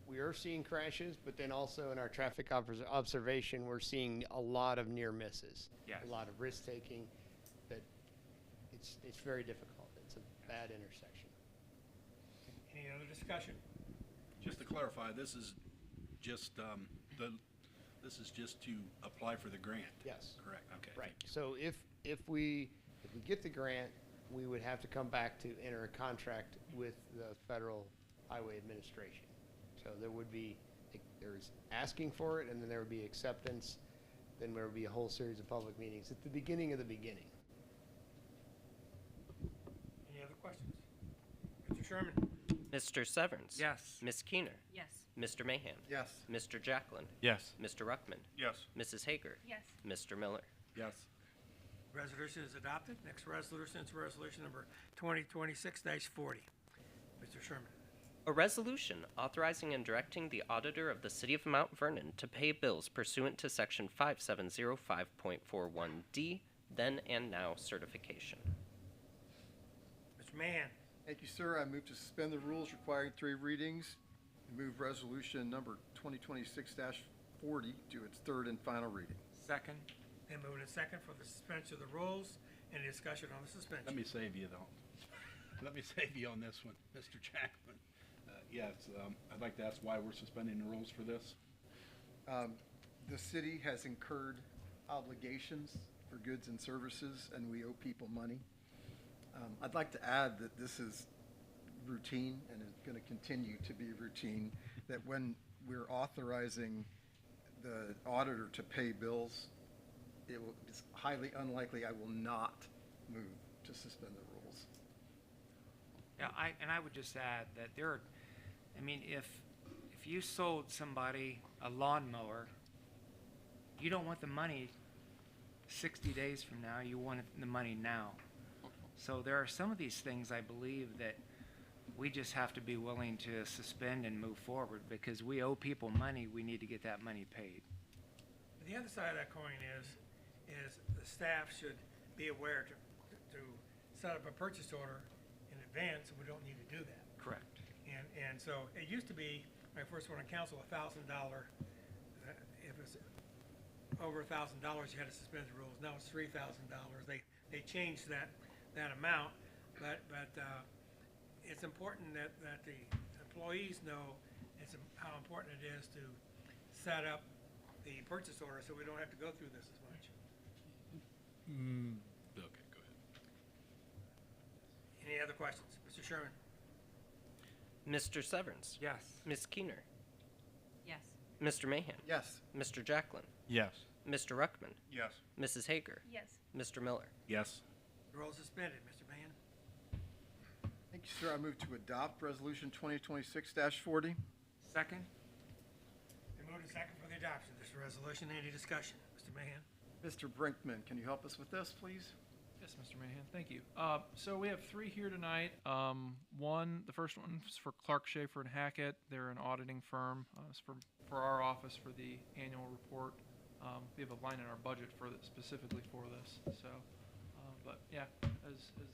We are seeing crashes, but then also in our traffic observation, we're seeing a lot of near misses. Yes. A lot of risk taking. That it's very difficult. It's a bad intersection. Any other discussion? Just to clarify, this is just, this is just to apply for the grant? Yes. Correct, okay. Right. So if we get the grant, we would have to come back to enter a contract with the Federal Highway Administration. So there would be, there's asking for it, and then there would be acceptance, then there would be a whole series of public meetings at the beginning of the beginning. Any other questions? Mr. Sherman? Mr. Severns, Yes. Ms. Keener, Yes. Mr. Mahan, Yes. Mr. Jacklin, Yes. Mr. Ruckman, Yes. Mrs. Hager, Yes. Mr. Miller. Yes. Resolution is adopted. Next resolution is resolution number 2026-40. Mr. Sherman. A resolution authorizing and directing the auditor of the City of Mount Vernon to pay bills pursuant to Section 5705.41D, then and now certification. Mr. Mahan. Thank you, sir. I move to suspend the rules requiring 3 readings and move resolution number 2026-40 to its 3rd and final reading. Second. Then moving to second for the suspension of the rules. Any discussion on the suspension? Let me save you, though. Let me save you on this one, Mr. Jackman. Yes, I'd like to ask why we're suspending the rules for this. The city has incurred obligations for goods and services, and we owe people money. I'd like to add that this is routine and is going to continue to be routine, that when we're authorizing the auditor to pay bills, it's highly unlikely I will not move to suspend the rules. Yeah, I would just add that there are I mean, if you sold somebody a lawnmower, you don't want the money 60 days from now, you want the money now. So there are some of these things I believe that we just have to be willing to suspend and move forward, because we owe people money, we need to get that money paid. The other side of that coin is the staff should be aware to set up a purchase order in advance, and we don't need to do that. Correct. And so it used to be, when I first went on council, $1,000. If it's over $1,000, you had to suspend the rules. Now it's $3,000. They changed that amount, but it's important that the employees know how important it is to set up the purchase order so we don't have to go through this as much. Okay, go ahead. Any other questions? Mr. Sherman? Mr. Severns? Yes. Ms. Keener? Yes. Mr. Mahan? Yes. Mr. Jacklin? Yes. Mr. Ruckman? Yes. Mrs. Hager? Yes. Mr. Miller? Yes. Rules suspended. Mr. Mahan? Thank you, sir. I move to adopt Resolution 2026-40. Second? Been moved and second for the adoption of this resolution. Any discussion? Mr. Mahan? Mr. Brinkman, can you help us with this, please? Yes, Mr. Mahan, thank you. So we have three here tonight. The first one is for Clark, Schaefer, and Hackett. They're an auditing firm. It's for our office for the annual report. We have a line in our budget specifically for this. So, but yeah, as the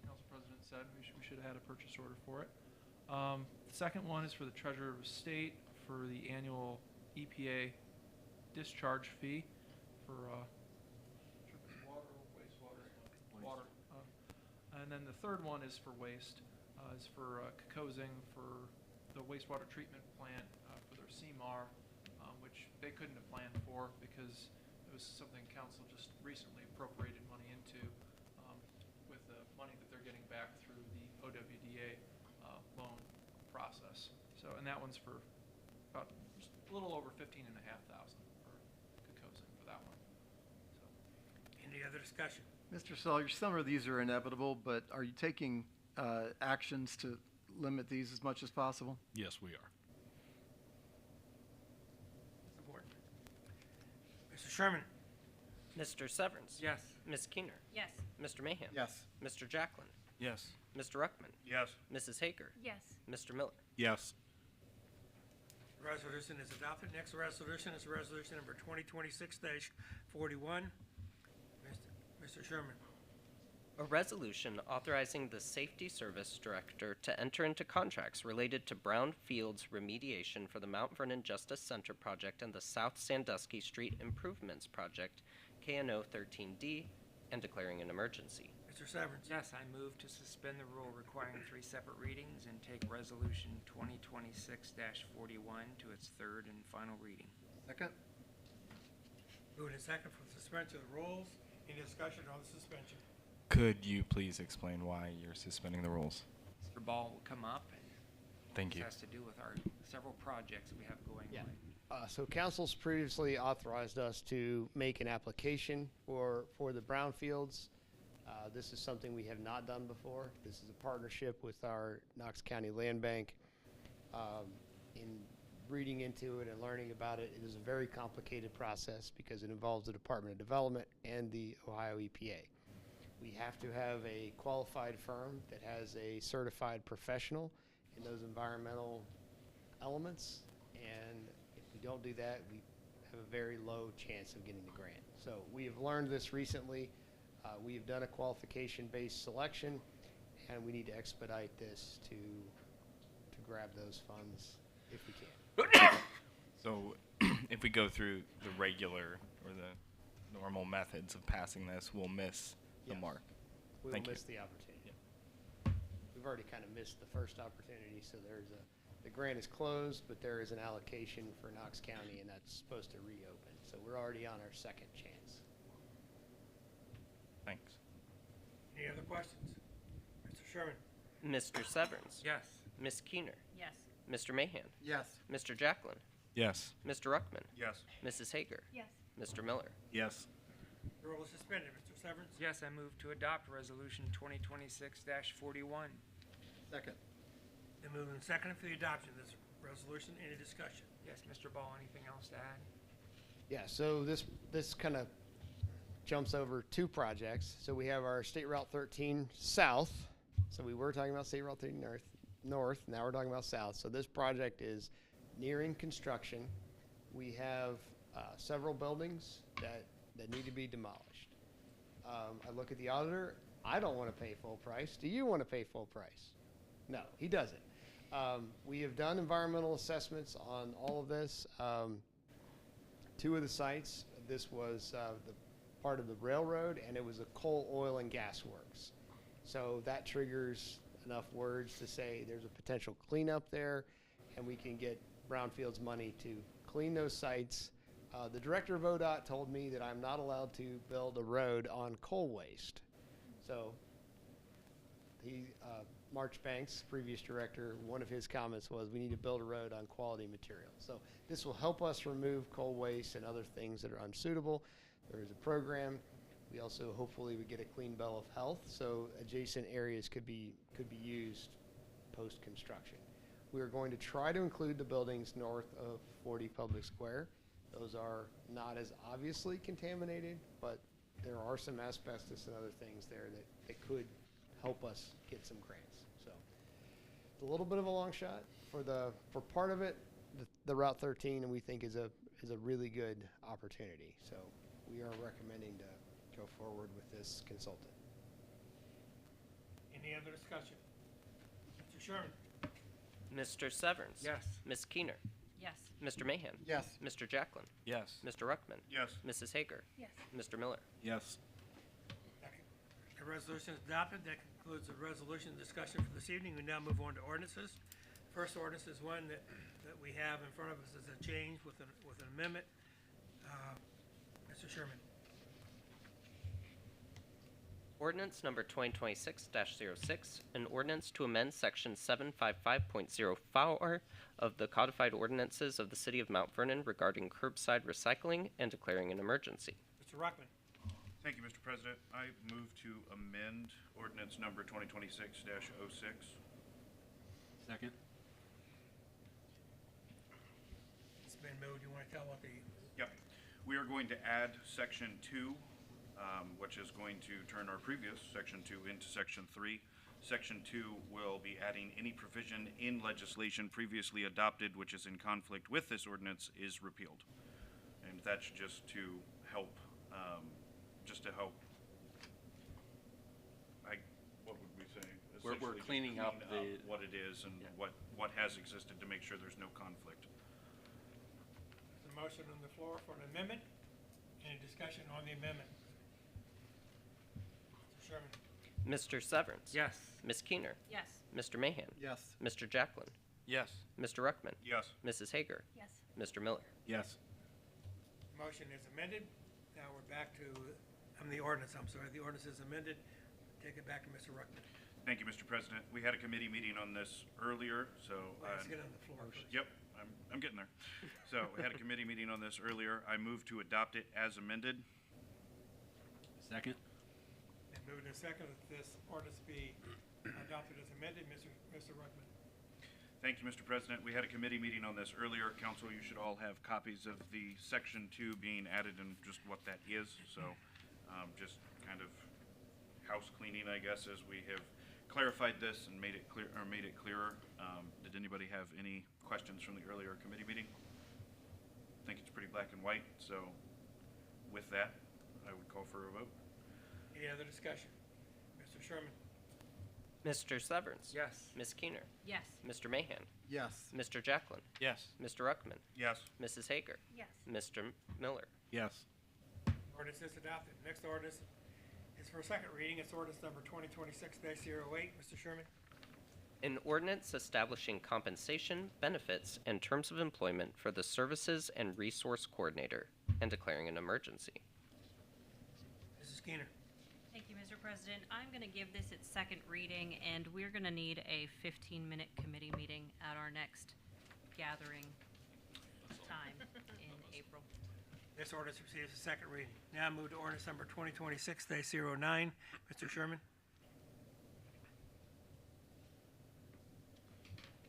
council president said, we should have had a purchase order for it. The second one is for the treasurer of state for the annual EPA discharge fee for water or wastewater? Water. And then the third one is for waste, is for Cocosing for the wastewater treatment plant for their CMAR, which they couldn't have planned for because it was something council just recently appropriated money into with the money that they're getting back through the OWDA loan process. So, and that one's for about just a little over $15,500 for Cocosing for that one. So. Any other discussion? Mr. Sawyer, some of these are inevitable, but are you taking actions to limit these as much as possible? Yes, we are. Support. Mr. Sherman? Mr. Severns? Yes. Ms. Keener? Yes. Mr. Mahan? Yes. Mr. Jacklin? Yes. Mr. Ruckman? Yes. Mrs. Hager? Yes. Mr. Miller? Yes. Resolution is adopted. Next resolution is resolution number 2026-41. Mr. Sherman. A resolution authorizing the Safety Service Director to enter into contracts related to brownfields remediation for the Mount Vernon Justice Center project and the South Sandusky Street Improvements Project, KNO 13D, and declaring an emergency. Mr. Severns. Yes, I move to suspend the rule requiring 3 separate readings and take Resolution 2026-41 to its third and final reading. Second? Moved and second for suspension of the rules. Any discussion on the suspension? Could you please explain why you're suspending the rules? Mr. Ball will come up. And Thank you. This has to do with our several projects we have going on. So council's previously authorized us to make an application for the brownfields. This is something we have not done before. This is a partnership with our Knox County Land Bank. In reading into it and learning about it, it is a very complicated process because it involves the Department of Development and the Ohio EPA. We have to have a qualified firm that has a certified professional in those environmental elements, and if we don't do that, we have a very low chance of getting the grant. So we have learned this recently. We have done a qualification-based selection, and we need to expedite this to grab those funds if we can. So if we go through the regular or the normal methods of passing this, we'll miss the mark. We will Thank you. miss the opportunity. We've already kind of missed the first opportunity, so the grant is closed, but there is an allocation for Knox County, and that's supposed to reopen. So we're already on our second chance. Thanks. Any other questions? Mr. Sherman. Mr. Severns? Yes. Ms. Keener? Yes. Mr. Mahan? Yes. Mr. Jacklin? Yes. Mr. Ruckman? Yes. Mrs. Hager? Yes. Mr. Miller? Yes. The rule is suspended. Mr. Severns. Yes, I move to adopt Resolution 2026-41. Second? Been moved and seconded for the adoption of this resolution. Any discussion? Yes, Mr. Ball, anything else to add? Yeah, so this kind of jumps over two projects. So we have our State Route 13 South. So we were talking about State Route 13 North. Now we're talking about South. So this project is nearing construction. We have several buildings that need to be demolished. I look at the auditor. I don't want to pay full price. Do you want to pay full price? No, he doesn't. We have done environmental assessments on all of this. Two of the sites, this was the part of the railroad, and it was a coal, oil, and gas works. So that triggers enough words to say there's a potential cleanup there, and we can get brownfields money to clean those sites. The director of ODOT told me that I'm not allowed to build a road on coal waste. So March Banks, previous director, one of his comments was we need to build a road on quality material. So this will help us remove coal waste and other things that are unsuitable. There is a program. We also hopefully would get a clean bill of health, so adjacent areas could be used post-construction. We are going to try to include the buildings north of 40 Public Square. Those are not as obviously contaminated, but there are some asbestos and other things there that could help us get some grants. So it's a little bit of a long shot for part of it. The Route 13, and we think is a really good opportunity. So we are recommending to go forward with this consultant. Any other discussion? Mr. Sherman? Mr. Severns? Yes. Ms. Keener? Yes. Mr. Mahan? Yes. Mr. Jacklin? Yes. Mr. Ruckman? Yes. Mrs. Hager? Yes. Mr. Miller? Yes. The resolution is adopted. That concludes the resolution discussion for this evening. We now move on to ordinances. First ordinance is one that we have in front of us as a change with an amendment. Mr. Sherman? Ordinance number 2026-06, an ordinance to amend section 755.04 of the codified ordinances of the city of Mount Vernon regarding curbside recycling and declaring an emergency. Mr. Ruckman? Thank you, Mr. President. I move to amend ordinance number 2026-06. Second. It's been moved. You want to tell what the... Yep. We are going to add section 2, which is going to turn our previous section 2 into section 3. Section 2 will be adding any provision in legislation previously adopted which is in conflict with this ordinance is repealed. And that's just to help, what would we say? We're Essentially just cleaning up what it is and Yeah. what has existed to make sure there's no conflict. There's a motion on the floor for an amendment. Any discussion on the amendment? Mr. Sherman? Mr. Severns? Yes. Ms. Keener? Yes. Mr. Mahan? Yes. Mr. Jacklin? Yes. Mr. Ruckman? Yes. Mrs. Hager? Yes. Mr. Miller? Yes. Motion is amended. Now we're back to, the ordinance, I'm sorry. The ordinance is amended. Take it back to Mr. Ruckman. Thank you, Mr. President. We had a committee meeting on this earlier, so. Let's get on the floor first. Yep, I'm getting there. So we had a committee meeting on this earlier. I move to adopt it as amended. Second. And moved and seconded that this ordinance be adopted as amended. Mr. Ruckman. Thank you, Mr. President. We had a committee meeting on this earlier. Council, you should all have copies of the section 2 being added and just what that is. So just kind of house cleaning, I guess, as we have clarified this and made it clear, or made it clearer. Did anybody have any questions from the earlier committee meeting? I think it's pretty black and white. So with that, I would call for a vote. Any other discussion? Mr. Sherman? Mr. Severns? Yes. Ms. Keener? Yes. Mr. Mahan? Yes. Mr. Jacklin? Yes. Mr. Ruckman? Yes. Mrs. Hager? Yes. Mr. Miller? Yes. Ordinance is adopted. Next ordinance is for a second reading. It's ordinance number 2026-08. Mr. Sherman? An ordinance establishing compensation, benefits, and terms of employment for the Services and Resource Coordinator and declaring an emergency. Mrs. Keener? Thank you, Mr. President. I'm going to give this its second reading, and we're going to need a 15-minute committee meeting at our next gathering time in April. This ordinance receives a second reading. Now move to ordinance number 2026-09. Mr. Sherman?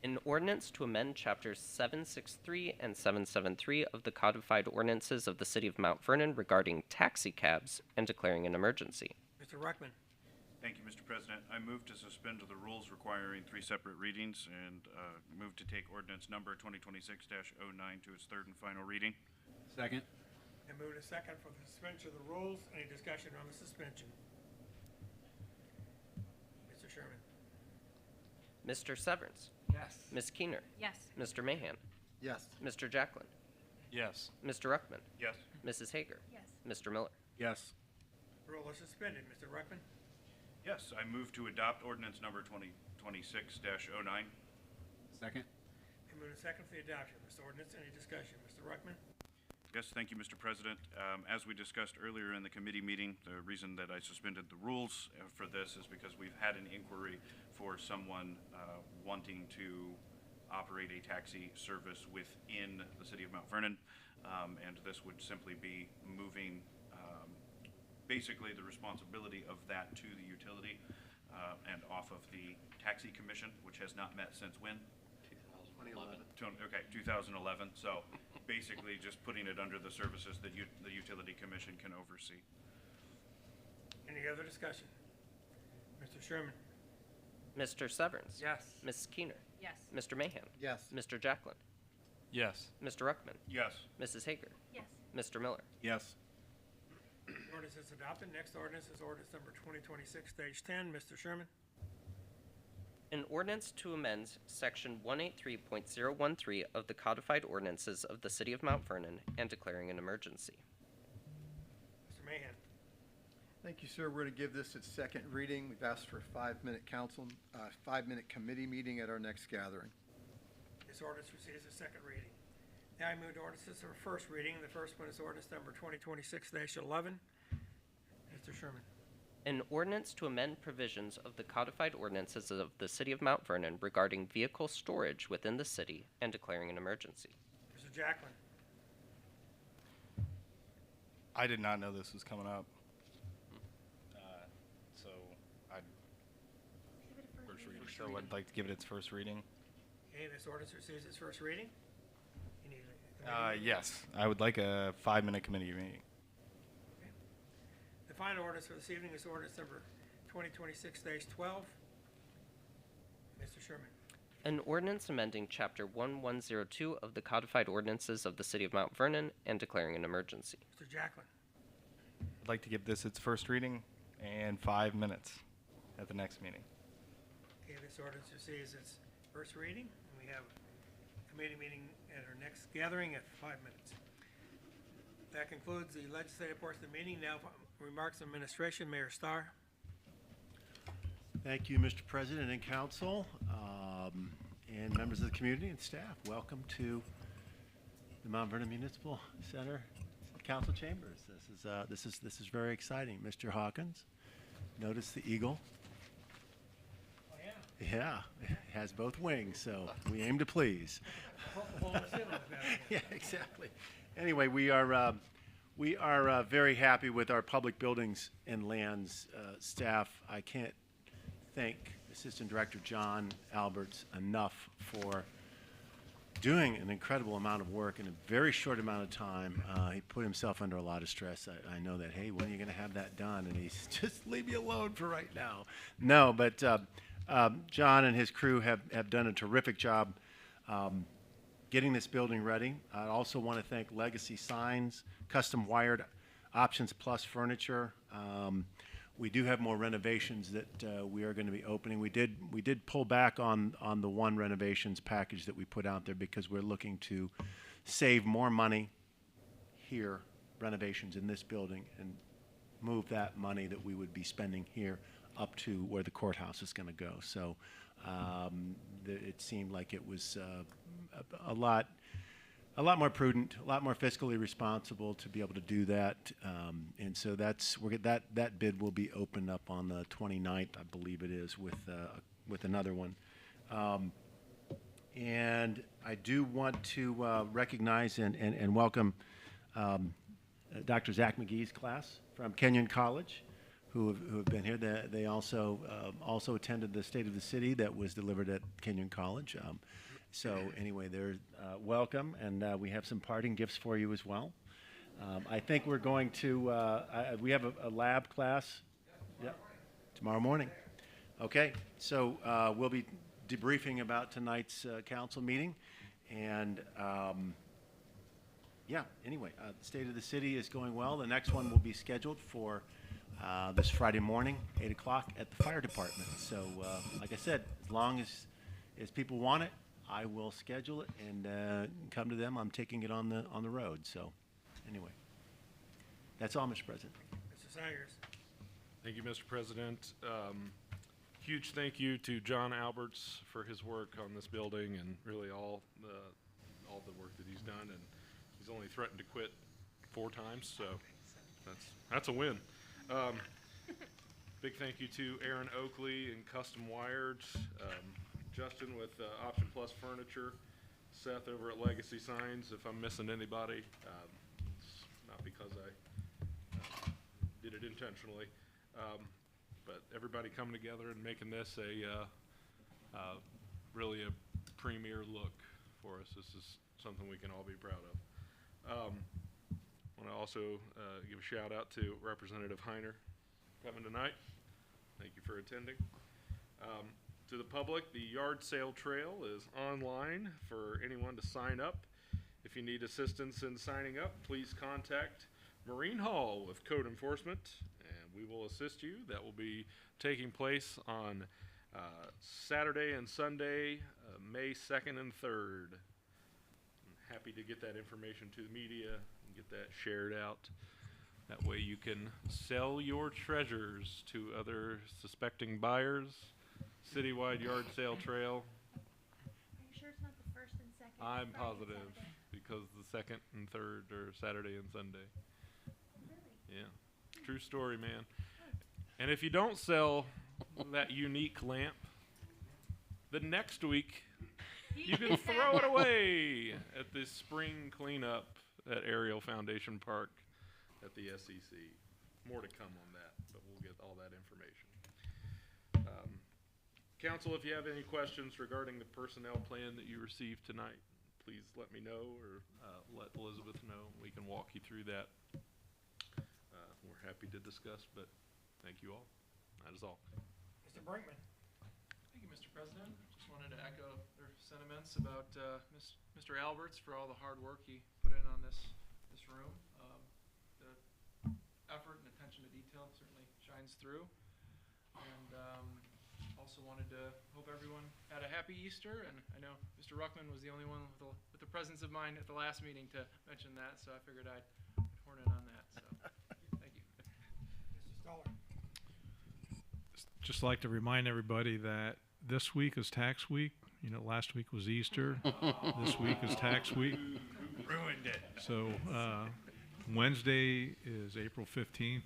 An ordinance to amend chapters 763 and 773 of the codified ordinances of the City of Mount Vernon regarding taxi cabs and declaring an emergency. Mr. Ruckman. Thank you, Mr. President. I move to suspend the rules requiring 3 separate readings and move to take ordinance number 2026-09 to its third and final reading. Second. And move to second for the suspension of the rules. Any discussion on the suspension? Mr. Sherman. Mr. Severns. Yes. Ms. Keener. Yes. Mr. Mahan. Yes. Mr. Jacklin. Yes. Mr. Ruckman. Yes. Mrs. Hager. Yes. Mr. Miller. Yes. Rule is suspended. Mr. Ruckman. Yes, I move to adopt ordinance number 2026-09. Second. And move to second for the adoption of this ordinance. Any discussion? Mr. Ruckman. Yes, thank you, Mr. President. As we discussed earlier in the committee meeting, the reason that I suspended the rules for this is because we've had an inquiry for someone wanting to operate a taxi service within the City of Mount Vernon, and this would simply be moving basically the responsibility of that to the utility and off of the taxi commission, which has not met since when? 2011. Okay, 2011. So basically just putting it under the services that the utility commission can oversee. Any other discussion? Mr. Sherman. Mr. Severns. Yes. Ms. Keener. Yes. Mr. Mahan. Yes. Mr. Jacklin. Yes. Mr. Ruckman. Yes. Mrs. Hager. Yes. Mr. Miller. Yes. Ordinance is adopted. Next ordinance is ordinance number 2026-10. Mr. Sherman. An ordinance to amend Section 183.013 of the codified ordinances of the City of Mount Vernon and declaring an emergency. Mr. Mahan. Thank you, sir. We're going to give this its second reading. We've asked for a 5-minute 5-minute committee meeting at our next gathering. This ordinance receives a second reading. Now I move to ordinances for first reading. The first one is ordinance number 2026-11. Mr. Sherman. An ordinance to amend provisions of the codified ordinances of the City of Mount Vernon regarding vehicle storage within the city and declaring an emergency. Mr. Jacklin. I did not know this was coming up. So I'd So I'd like to give it its first reading. Okay, this ordinance receives its first reading. You need a committee meeting? Yes, I would like a 5-minute committee meeting. The final ordinance for this evening is ordinance number 2026-12. Mr. Sherman. An ordinance amending Chapter 1102 of the codified ordinances of the City of Mount Vernon and declaring an emergency. Mr. Jacklin. I'd like to give this its first reading and 5 minutes at the next meeting. Okay, this ordinance receives its first reading. And we have a committee meeting at our next gathering at 5 minutes. That concludes the legislative portion of the meeting. Now, remarks on administration. Mayor Starr. Thank you, Mr. President and Council, and members of the community and staff. Welcome to the Mount Vernon Municipal Center Council Chambers. This is very exciting. Mr. Hawkins, notice the eagle. Oh, yeah. Yeah, it has both wings, so we aim to please. Yeah, exactly. Anyway, we are very happy with our public buildings and lands staff. I can't thank Assistant Director John Alberts enough for doing an incredible amount of work in a very short amount of time. He put himself under a lot of stress. I know that, hey, when are you going to have that done? And he's just leave me alone for right now. No, but John and his crew have done a terrific job getting this building ready. I also want to thank Legacy Signs, Custom Wired, Options Plus Furniture. We do have more renovations that we are going to be opening. We did pull back on the one renovations package that we put out there because we're looking to save more money here, renovations in this building, and move that money that we would be spending here up to where the courthouse is going to go. So it seemed like it was a lot more prudent, a lot more fiscally responsible to be able to do that. And so that bid will be opened up on the 29th, I believe it is, with another one. And I do want to recognize and welcome Dr. Zach McGee's class from Kenyon College, who have been here. They also attended the State of the City that was delivered at Kenyon College. So anyway, they're welcome, and we have some parting gifts for you as well. I think we're going to, we have a lab class. Yep, tomorrow morning. Okay, so we'll be debriefing about tonight's council meeting. And yeah, anyway, the State of the City is going well. The next one will be scheduled for this Friday morning, 8 o'clock at the fire department. So like I said, as long as people want it, I will schedule it and come to them. I'm taking it on the road. So anyway, that's all, Mr. President. Mr. Sayers. Thank you, Mr. President. Huge thank you to John Alberts for his work on this building and really all the work that he's done. And he's only threatened to quit 4 times, so that's a win. Big thank you to Aaron Oakley and Custom Wired, Justin with Option Plus Furniture, Seth over at Legacy Signs. If I'm missing anybody, it's not because I did it intentionally. But everybody coming together and making this really a premier look for us. This is something we can all be proud of. I want to also give a shout out to Representative Heiner coming tonight. Thank you for attending. To the public, the yard sale trail is online for anyone to sign up. If you need assistance in signing up, please contact Marine Hall with Code Enforcement, and we will assist you. That will be taking place on Saturday and Sunday, May 2nd and 3rd. I'm happy to get that information to the media and get that shared out. That way you can sell your treasures to other suspecting buyers. Citywide yard sale trail. Are you sure it's not the 1st and 2nd? I'm Friday and positive Saturday? because the 2nd and 3rd are Saturday and Sunday. Really? Yeah, true story, man. And if you don't sell that unique lamp, the next week you can throw it away at the spring cleanup at Ariel Foundation Park at the SEC. More to come on that, but we'll get all that information. Council, if you have any questions regarding the personnel plan that you received tonight, please let me know or let Elizabeth know. We can walk you through that. We're happy to discuss, but thank you all. That is all. Mr. Brinkman. Thank you, Mr. President. Just wanted to echo their sentiments about Mr. Alberts for all the hard work he put in on this room. The effort and attention to detail certainly shines through. And also wanted to hope everyone had a happy Easter. And I know Mr. Ruckman was the only one with the presence of mind at the last meeting to mention that, so I figured I'd horn in on that. So thank you. Mr. Stoller. Just like to remind everybody that this week is tax week. You know, last week was Easter. This week is tax week. Ruined it. So Wednesday is April 15th.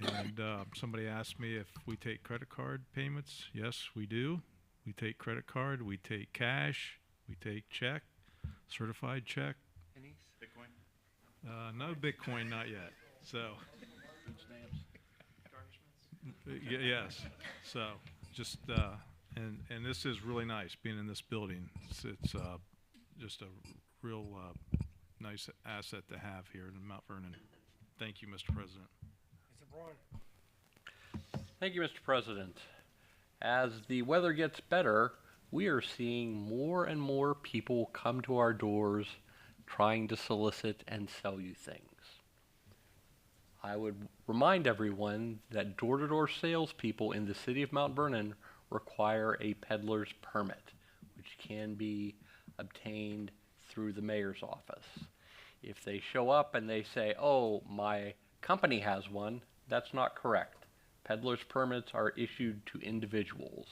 And somebody asked me if we take credit card payments. Yes, we do. We take credit card. We take cash. We take check, certified check. Pennies? Bitcoin? No Bitcoin, not yet. So. Yes. So just and this is really nice being in this building. It's just a real nice asset to have here in Mount Vernon. Thank you, Mr. President. Mr. Braun. Thank you, Mr. President. As the weather gets better, we are seeing more and more people come to our doors trying to solicit and sell you things. I would remind everyone that door-to-door salespeople in the city of Mount Vernon require a peddler's permit, which can be obtained through the mayor's office. If they show up and they say, oh, my company has one, that's not correct. Peddler's permits are issued to individuals.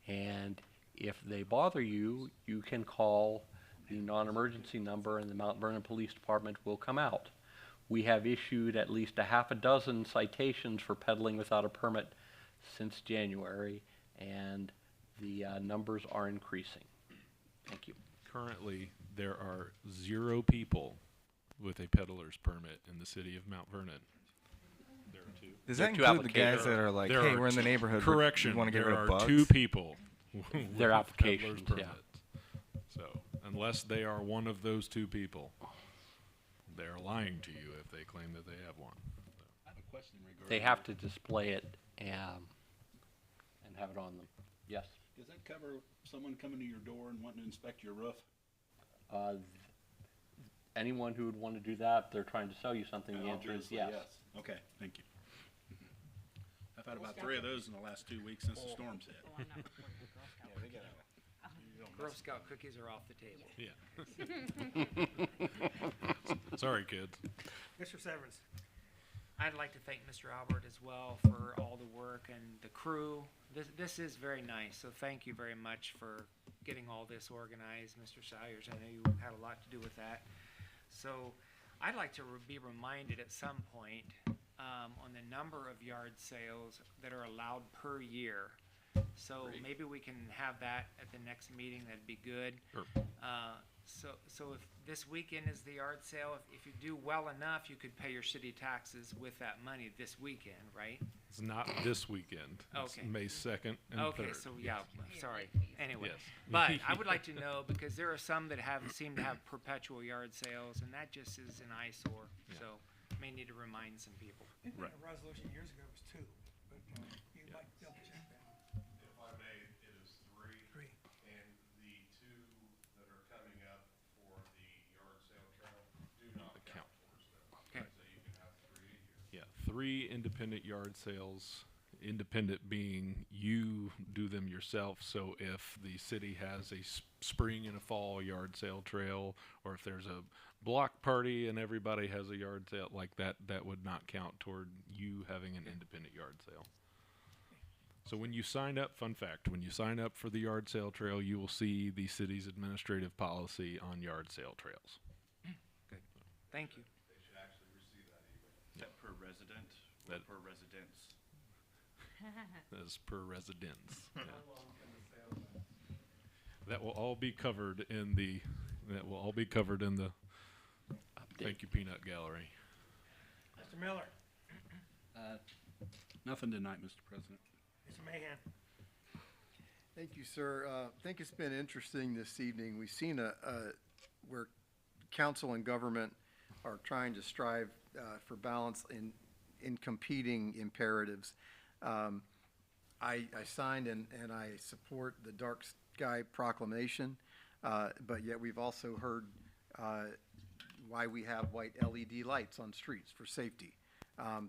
And if they bother you, you can call the non-emergency number and the Mount Vernon Police Department will come out. We have issued at least a half a dozen citations for peddling without a permit since January, and the numbers are increasing. Thank you. Currently, there are 0 people with a peddler's permit in the city of Mount Vernon. There are 2. Does There that are two include the guys applications. that are like, There hey, are we're in the two- neighborhood, Correction. we want to get there rid of are bugs? two people. with Their peddler's applications, yeah. permits. So unless they are one of those two people, they're lying to you if they claim that they have one. I have a question regarding. They have to display it and have it on them. Yes. Does that cover someone coming to your door and wanting to inspect your roof? Anyone who would want to do that, they're trying to sell you something, the answer is Obviously, yes. Okay, thank you. I've had about 3 of those in the last 2 weeks since the storms hit. Girl Scout cookies are off the table. Yeah. Sorry, kids. Mr. Severance. I'd like to thank Mr. Albert as well for all the work and the crew. This is very nice, so thank you very much for getting all this organized, Mr. Salyers. I know you had a lot to do with that. So I'd like to be reminded at some point on the number of yard sales that are allowed per year. So maybe we can have that at the next meeting. That'd be good. Sure. So if this weekend is the yard sale, if you do well enough, you could pay your city taxes with that money this weekend, right? It's not this weekend. It's Okay. May 2nd and 3rd. Okay, so yeah, sorry. Anyway, Yes. but I would like to know, because there are some that seem to have perpetual yard sales, and that just is an eyesore. Yeah. So may need to remind some people. Right. A resolution years ago was 2, but you'd like to double check that. If I may, it is three. And the 2 that are coming up for the yard sale trail do not count towards them. Okay. So you can have 3 a year. Yeah, 3 independent yard sales, independent being you do them yourself. So if the city has a spring and a fall yard sale trail, or if there's a block party and everybody has a yard sale like that, that would not count toward you having an independent yard sale. So when you sign up, fun fact, when you sign up for the yard sale trail, you will see the city's administrative policy on yard sale trails. Good. Thank you. They should actually receive that email. Is that per resident or That- per residence? As per residence. Yeah. That will all be covered in the, thank you, Peanut Gallery. Mr. Miller. Nothing tonight, Mr. President. Mr. Mahan. Thank you, sir. I think it's been interesting this evening. We've seen where council and government are trying to strive for balance in competing imperatives. I signed and I support the Dark Sky Proclamation, but yet we've also heard why we have white LED lights on streets for safety.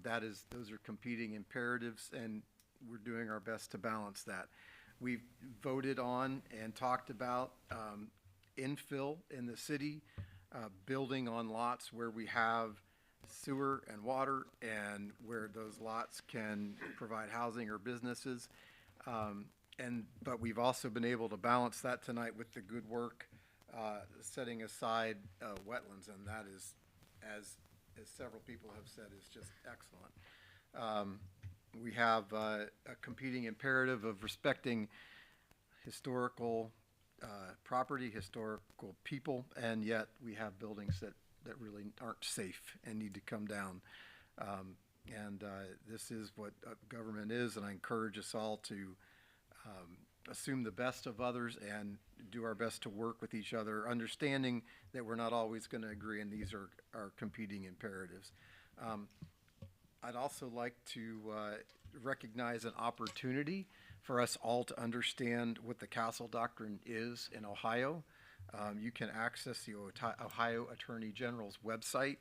Those are competing imperatives, and we're doing our best to balance that. We've voted on and talked about infill in the city, building on lots where we have sewer and water and where those lots can provide housing or businesses. But we've also been able to balance that tonight with the good work setting aside wetlands, and that is, as several people have said, is just excellent. We have a competing imperative of respecting historical property, historical people, and yet we have buildings that really aren't safe and need to come down. This is what government is, and I encourage us all to assume the best of others and do our best to work with each other, understanding that we're not always going to agree, and these are competing imperatives. I'd also like to recognize an opportunity for us all to understand what the Castle Doctrine is in Ohio. You can access the Ohio Attorney General's website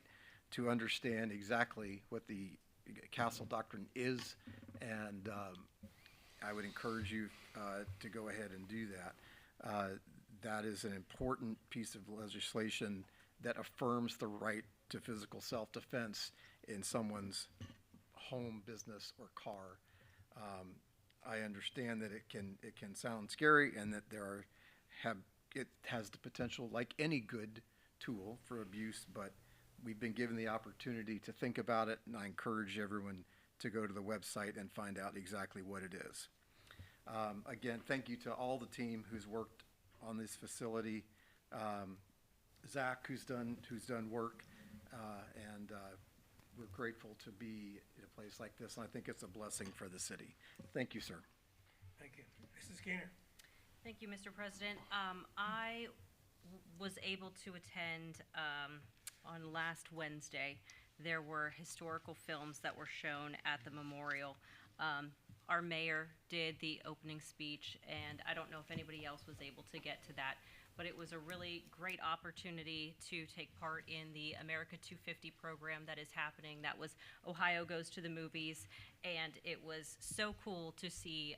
to understand exactly what the Castle Doctrine is, and I would encourage you to go ahead and do that. That is an important piece of legislation that affirms the right to physical self-defense in someone's home, business, or car. I understand that it can sound scary, and that it has the potential, like any good tool, for abuse, but we've been given the opportunity to think about it, and I encourage everyone to go to the website and find out exactly what it is. Again, thank you to all the team who's worked on this facility. Zach, who's done work, and we're grateful to be in a place like this, and I think it's a blessing for the city. Thank you, sir. Thank you. Mrs. Gainer. Thank you, Mr. President. I was able to attend on last Wednesday. There were historical films that were shown at the memorial. Our mayor did the opening speech, and I don't know if anybody else was able to get to that, but it was a really great opportunity to take part in the America 250 program that is happening. That was Ohio Goes to the Movies, and it was so cool to see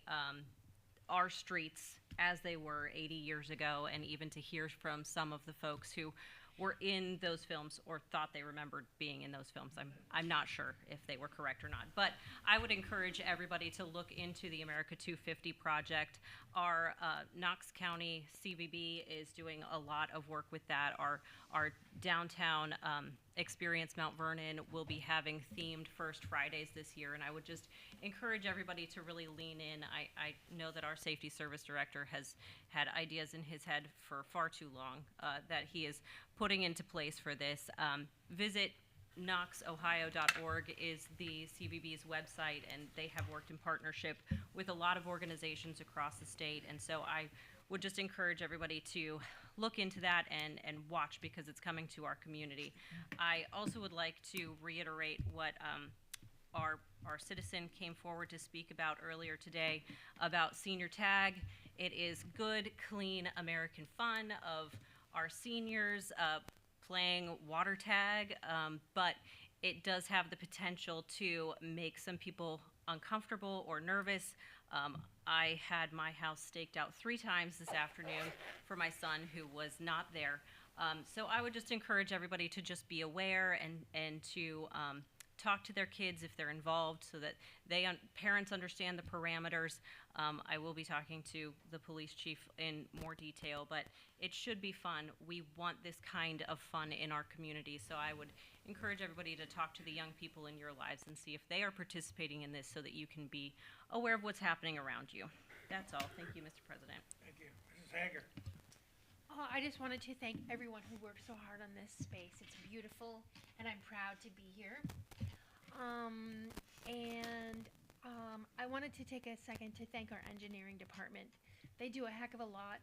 our streets as they were 80 years ago, and even to hear from some of the folks who were in those films or thought they remembered being in those films. I'm not sure if they were correct or not, but I would encourage everybody to look into the America 250 project. Our Knox County CVB is doing a lot of work with that. Our downtown Experience Mount Vernon will be having themed First Fridays this year, and I would just encourage everybody to really lean in. I know that our safety service director has had ideas in his head for far too long that he is putting into place for this. Visit knoxohio.org is the CVB's website, and they have worked in partnership with a lot of organizations across the state, and so I would just encourage everybody to look into that and watch, because it's coming to our community. I also would like to reiterate what our citizen came forward to speak about earlier today about Senior Tag. It is good, clean American fun of our seniors playing water tag, but it does have the potential to make some people uncomfortable or nervous. I had my house staked out 3 times this afternoon for my son who was not there. So I would just encourage everybody to just be aware and to talk to their kids if they're involved, so that parents understand the parameters. I will be talking to the police chief in more detail, but it should be fun. We want this kind of fun in our community, so I would encourage everybody to talk to the young people in your lives and see if they are participating in this, so that you can be aware of what's happening around you. That's all. Thank you, Mr. President. Thank you. Mrs. Hager. I just wanted to thank everyone who worked so hard on this space. It's beautiful, and I'm proud to be here. I wanted to take a second to thank our engineering department. They do a heck of a lot,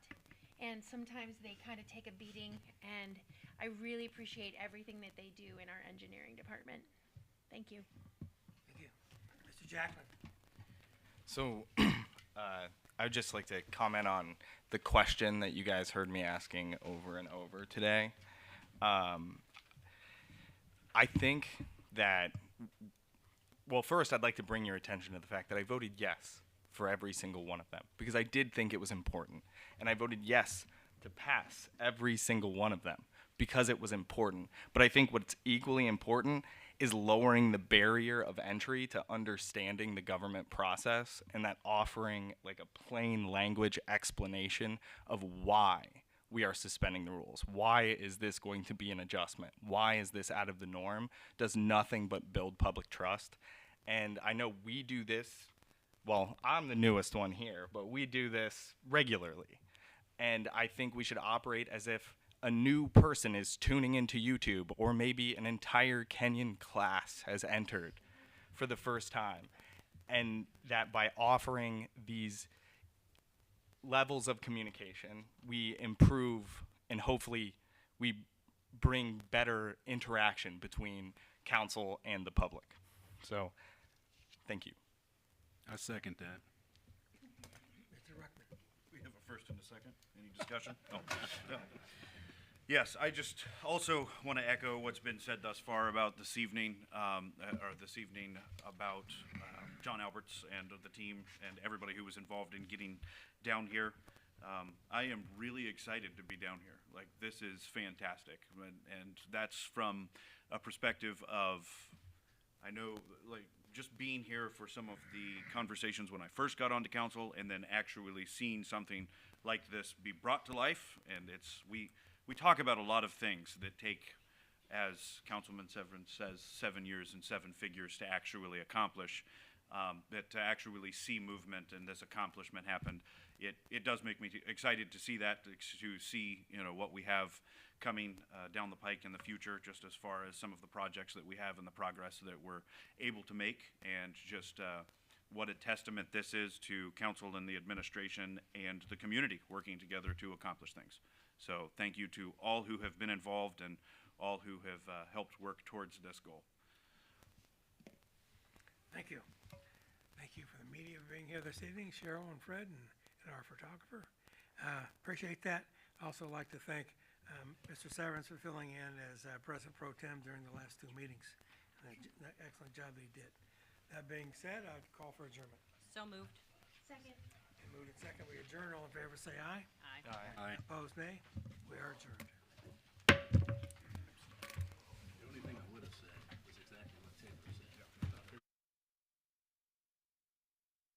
and sometimes they kind of take a beating, and I really appreciate everything that they do in our engineering department. Thank you. Thank you. Mr. Jackman. So, I would just like to comment on the question that you guys heard me asking over and over today. I think that, well, first I'd like to bring your attention to the fact that I voted yes for every single one of them, because I did think it was important. And I voted yes to pass every single one of them because it was important. But I think what's equally important is lowering the barrier of entry to understanding the government process, and that offering like a plain language explanation of why we are suspending the rules. Why is this going to be an adjustment? Why is this out of the norm? Does nothing but build public trust. And I know we do this, well, I'm the newest one here, but we do this regularly. And I think we should operate as if a new person is tuning into YouTube, or maybe an entire Kenyan class has entered for the first time. And that by offering these levels of communication, we improve and hopefully we bring better interaction between council and the public. So, thank you. I second that. Mr. Ruckman. We have a first and a second. Any discussion? No. No. Yes, I just also want to echo what's been said thus far about this evening, about John Alberts and the team and everybody who was involved in getting down here. I am really excited to be down here. Like, this is fantastic, and that's from a perspective of, I know, like, just being here for some of the conversations when I first got onto council, and then actually seeing something like this be brought to life. And it's, we talk about a lot of things that take, as Councilman Severin says, 7 years and 7 figures to actually accomplish. That to actually see movement and this accomplishment happen it does make me excited to see that, to see, you know, what we have coming down the pike in the future, just as far as some of the projects that we have and the progress that we're able to make, and just what a testament this is to council and the administration and the community working together to accomplish things. So thank you to all who have been involved and all who have helped work towards this goal. Thank you. Thank you for the media being here this evening, Cheryl and Fred and our photographer. Appreciate that. Also like to thank Mr. Severance for filling in as President Pro Tem during the last 2 meetings. That excellent job that he did. That being said, I'd call for adjournment. So moved. Second. And moved and second, we adjourn. All in favor say aye. Aye. Aye. Opposed, nay. We are adjourned.